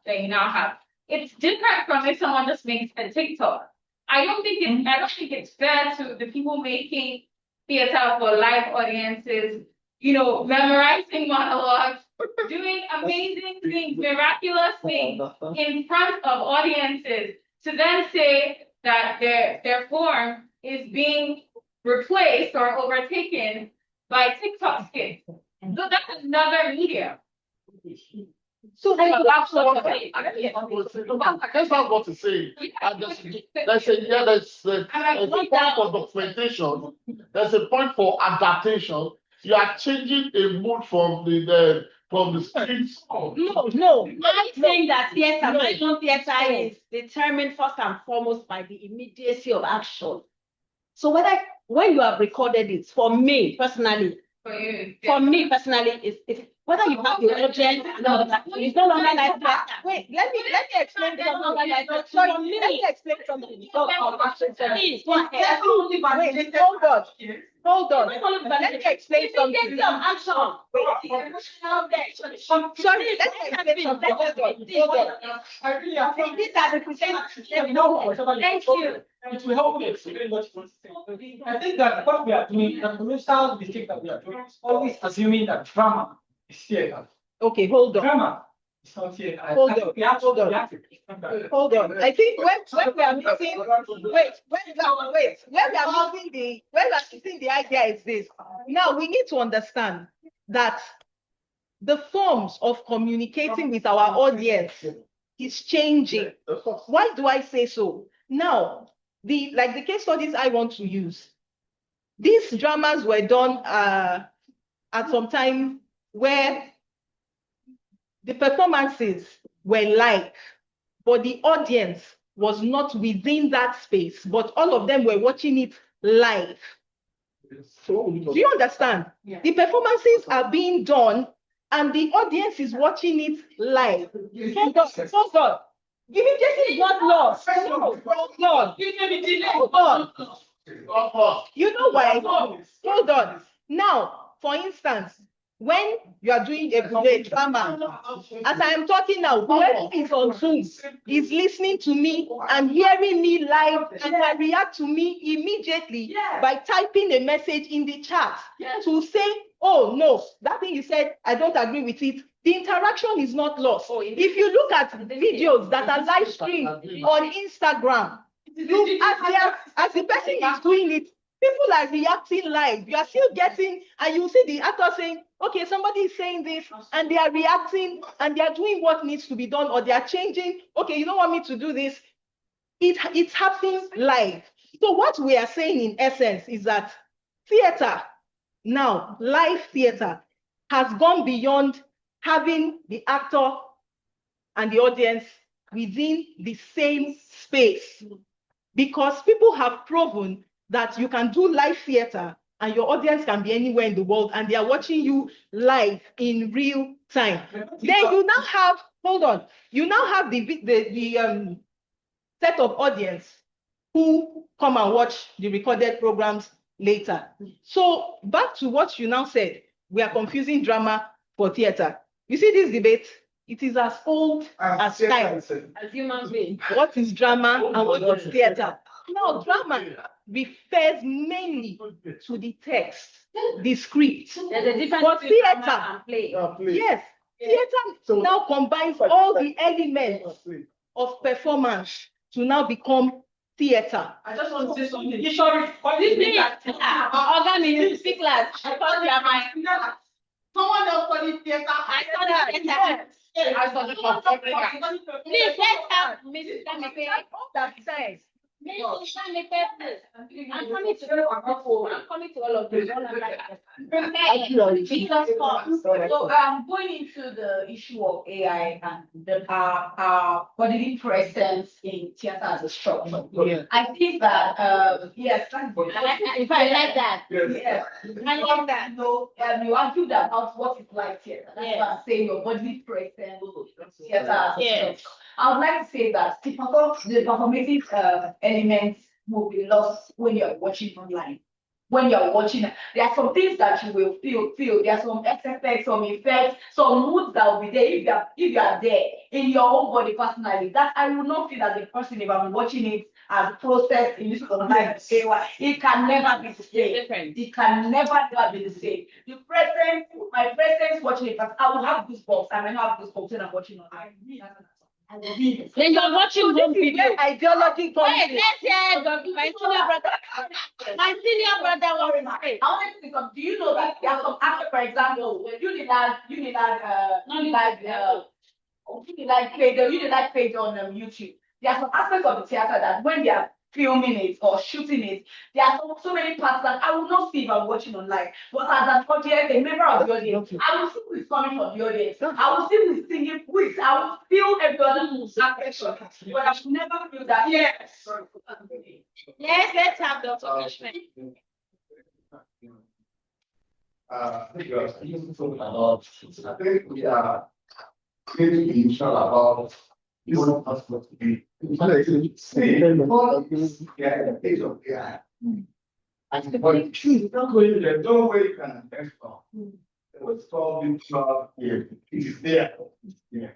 that you now have. It's different from if someone just makes a TikTok. I don't think it's fair to the people making theater for live audiences, memorizing monologues, doing amazing things, miraculous things in front of audiences to then say that their form is being replaced or overtaken by TikTok skits. So that's another medium. So That's not what to say. And there's a point for documentation. There's a point for adaptation. You are changing a mood from the streets. No. I'm saying that theater, my own theater is determined first and foremost by the immediacy of action. So when you have recorded it, for me personally, it's whether you have the audience, it's no longer like that. Wait, let me explain this. Sorry, let me explain something. Please, go ahead. Wait, hold on. Let me explain something. Sorry, let me explain something. Hold on. I really appreciate These are the presenters. Thank you. It will help me explain what you want to say. I think that what we are doing, the crucial mistake that we are doing is always assuming that drama is theater. Okay, hold on. Drama is not theater. Hold on. I think when we are missing, where we are missing the idea is this. Now we need to understand that the forms of communicating with our audience is changing. Why do I say so? Now, the case studies I want to use, these dramas were done at some time where the performances were live, but the audience was not within that space, but all of them were watching it live. Do you understand? Yeah. The performances are being done and the audience is watching it live. Hold on. Immediately is not lost. Hold on. You know why? Hold on. Now, for instance, when you are doing a drama, as I am talking now, whoever is on Zoom is listening to me and hearing me live and can react to me immediately by typing a message in the chat to say, oh no, that thing you said, I don't agree with it. The interaction is not lost. If you look at videos that are live streamed on Instagram, as the person is doing it, people are reacting live. You are still getting, and you see the actor saying, okay, somebody is saying this, and they are reacting, and they are doing what needs to be done, or they are changing. Okay, you don't want me to do this. It's happening live. So what we are saying in essence is that theater, now live theater, has gone beyond having the actor and the audience within the same space. Because people have proven that you can do live theater and your audience can be anywhere in the world and they are watching you live in real time. Then you now have, hold on, you now have the set of audience who come and watch the recorded programs later. So back to what you now said, we are confusing drama for theater. You see this debate? It is as old as time, as human beings. What is drama and what is theater? Now, drama refers mainly to the text, the script. There's a difference But between theater, drama and play. yes, theater now combines all the elements of performance to now become theater. I just want to say something. You sure? Speak last. I thought you are my. Someone else studied theater. I thought theater. I started performing. Please let's have Mrs. All that says I'm coming to all of you. So going into the issue of AI and our bodily presence in theater as a structure. Yeah. I think that yes, thank you. If I like that. Yes. I love that. No, you argued about what it's like theater. That's why I'm saying your bodily presence theater as a Yes. structure. I would like to say that the performative elements will be lost when you're watching online. When you're watching, there are some things that you will feel. There are some effects, some effects, some moods that will be there if you are there in your own body personally. That I will not feel as a person if I'm watching it as processed in this online. It can never be the same. Different. It can never be the same. My presence watching it, I will have goosebumps. I may not have goosebumps when I'm watching online. Then you're watching home video. Ideology comes Wait, in. let's hear my senior brother. My senior brother was I wanted to think do you know that there are some actors, for example, when Unilag page on YouTube. There are some aspects of the theater that when they are filming it or shooting it, there are so many parts that I will not see if I'm watching online. But as an audience, a member of the audience, I will see who is coming from the audience. I will see who is singing, I will feel every other aspect. But I should never feel that. Yes. let's have Dr. Kashmir. I think we are clearly initial about this one has to be. Yeah, the page of AI. And but there's no way you can invest on. What's called virtual here. It is there. Yeah.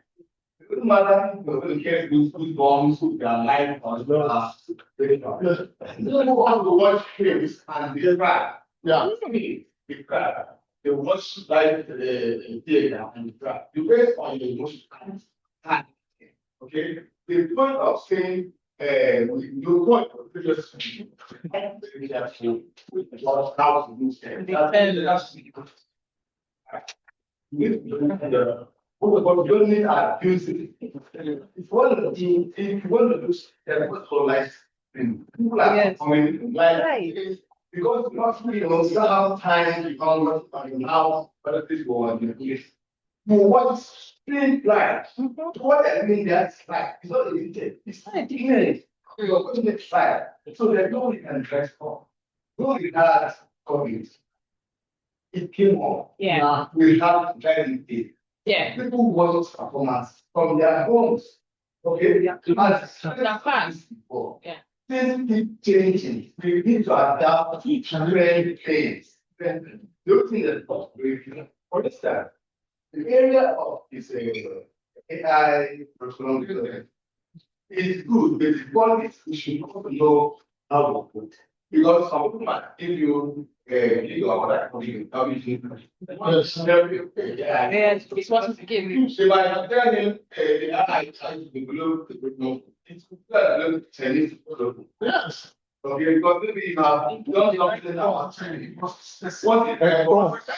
It doesn't matter if you're going to get good bombs, they are live or not. You don't want to watch films and be crap. Yeah. Be crap. They watch live theater and crap. You based on your emotion. Okay? The point of saying you point of previous how to do things. But you don't need to abuse it. If you want to lose, then what's called life. People are coming like because not you know, you don't have time to come now, but people want to do. You want straight life. What I mean that's like it's not limited. It's not limited. You're going to try. So there's no you can dress for. No regard COVID. It came on. Yeah. We have driving it. Yeah. People watch performance from their homes. Okay? Their fans. Yeah. Things keep changing. We need to adapt to trend things. The other thing that for instance, the area of this AI personal development is good, but we should also know how to put it. Because some people might give you Yes, it's what to give you. So I have tell him I try to develop it's good Chinese. Yes. Okay, because maybe you have done something now. What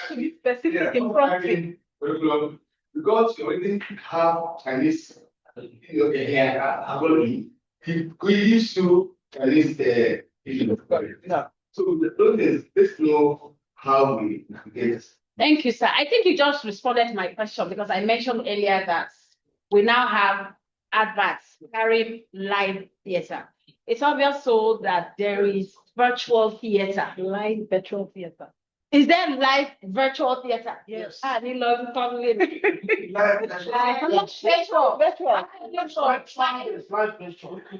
To be specific in prompting. because you already have Chinese he used to Chinese Yeah. So the truth is let's know how we navigate. Thank you, sir. I think you just responded to my question because I mentioned earlier that we now have adverts carrying live theater. It's obvious so that there is virtual theater. Live virtual theater. Is there live virtual theater? Yes. They love family.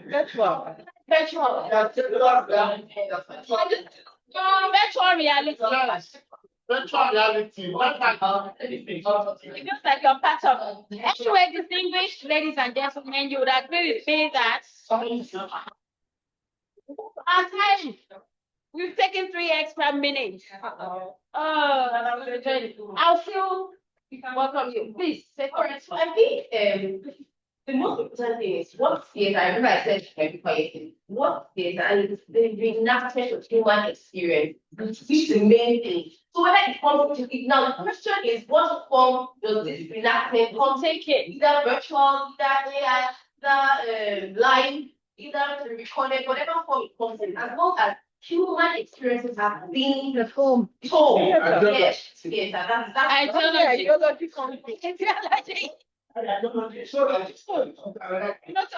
Virtual. Virtual reality. Virtual reality. It looks like you're part of it. Anyway, distinguished ladies and gentlemen, you would agree with me that our time, we've taken 3 extra minutes. I'll still welcome you. Please, say first. I think the most important thing is what theater. I remember I said very quietly, what theater and the reenactment of human experience is the main thing. So whether it comes to it now, the question is what form does this reenactment come? Take it. Either virtual, either AI, either live, either recorded, whatever form it comes in, as long as human experiences have been told. Yes, yes, that's Ideology. Not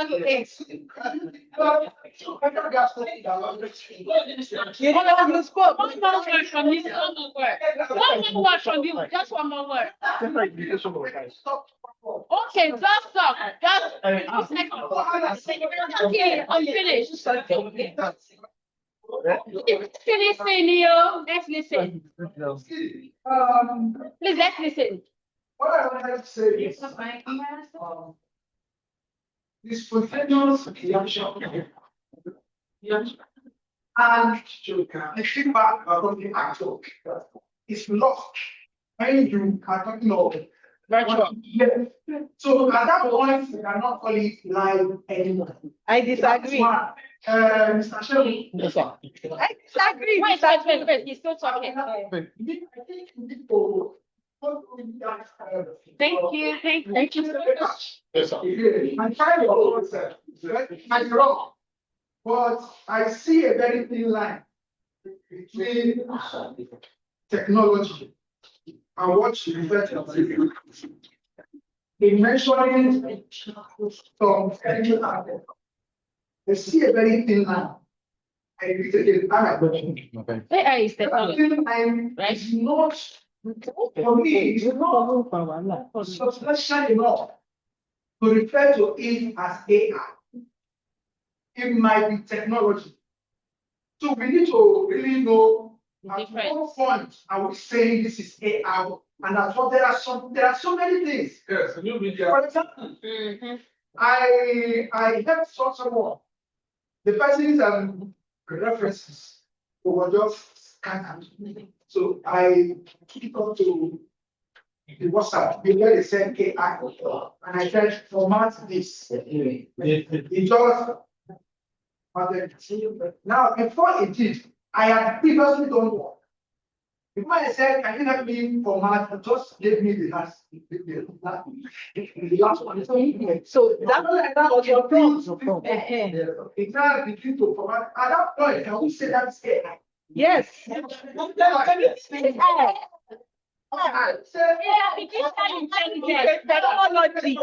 only eggs. You know, you spoke. One more word from you. One more word. One more word from you. Just one more word. Okay, just stop. Just 2 seconds. Okay, I'm finished. Finish saying you. Let's listen. Please let's listen. What I would like to say is, this spontaneous reaction, and the feedback from the actor is lost when you are talking of Virtual. Yes. So at that point, you cannot call it live anymore. I disagree. Mr. Shelby. Yes, sir. I disagree. Wait. He's still talking. Thank you. Thank you so much. Yes, sir. I'm trying to hold I'm wrong. But I see a very thin line between technology and what you refer to. In mentioning some technical aspects, I see a very thin line. I repeat again, AI is technology. right? It's not, for me, it's not substantial enough to refer to it as AI. It might be technology. So we need to really know at what point are we saying this is AI, and at what there are so many things. Yes, new media. For example, I helped someone. The person's references were just scattered. So I took it up to the WhatsApp where they said AI, and I said format this. It just now before it did, I had previously done work. Before I said, can you help me format? It just gave me the last one. So that was your problem. It's not between to format. At that point, can we say that's AI? Yes. Technology.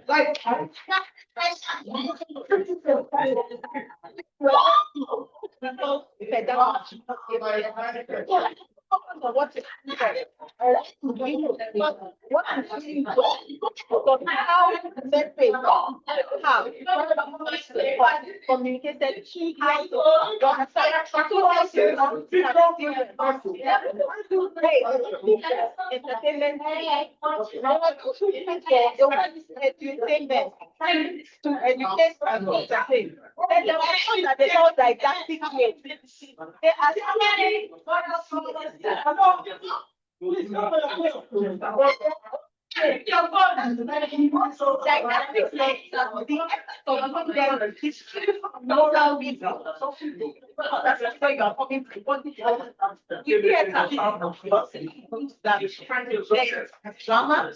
Like communicated entertainment to educate and entertain. Then there was the whole didactic way. They are moral reason. That's why you are coming to drama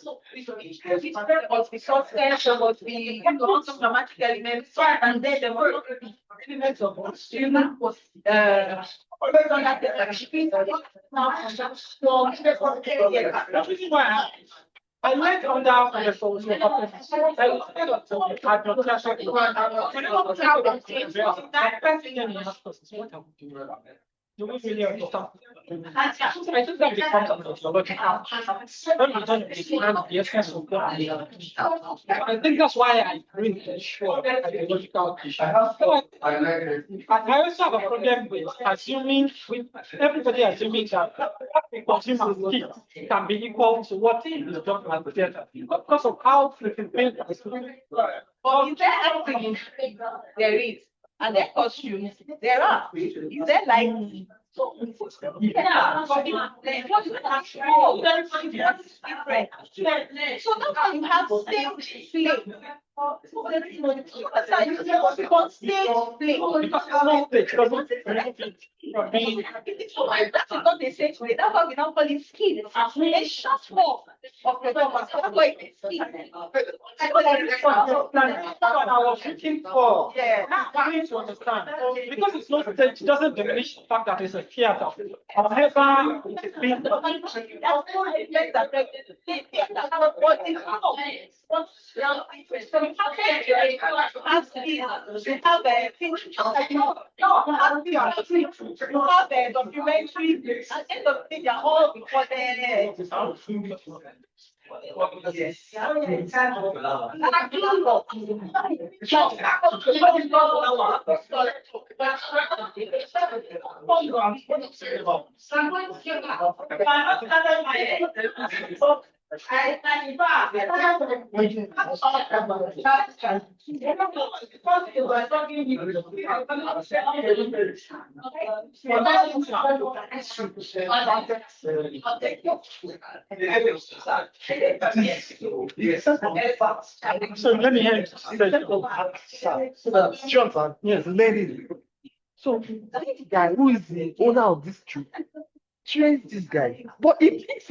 must be suspense, there must be dramatic elements, and then there must be elements of student I went on down on the phone. You really understand. I think that becomes an ideological. When we don't understand the essence of God, I think that's why I bring the issue of ideological issue. I also have a problem with assuming, with everybody assuming that the consumer's gift can be equal to what is done at the theater because of how flipping paint is. But is there acting? There is. And their costumes, there are. Is there like Yeah. So now you have stage flame. That is not the same way. That's why we now call it skin. A short form of performance. That's why it's skin. That's what I was looking for. Yeah. Now I need to understand. Because it's not stage, it doesn't diminish the fact that it's a theater. However, it's being documentary, at the end of the day, they're all recorded. So let me hear you. Jonathan, yes, lady. So this guy who is the owner of this tree trains this guy, but he picks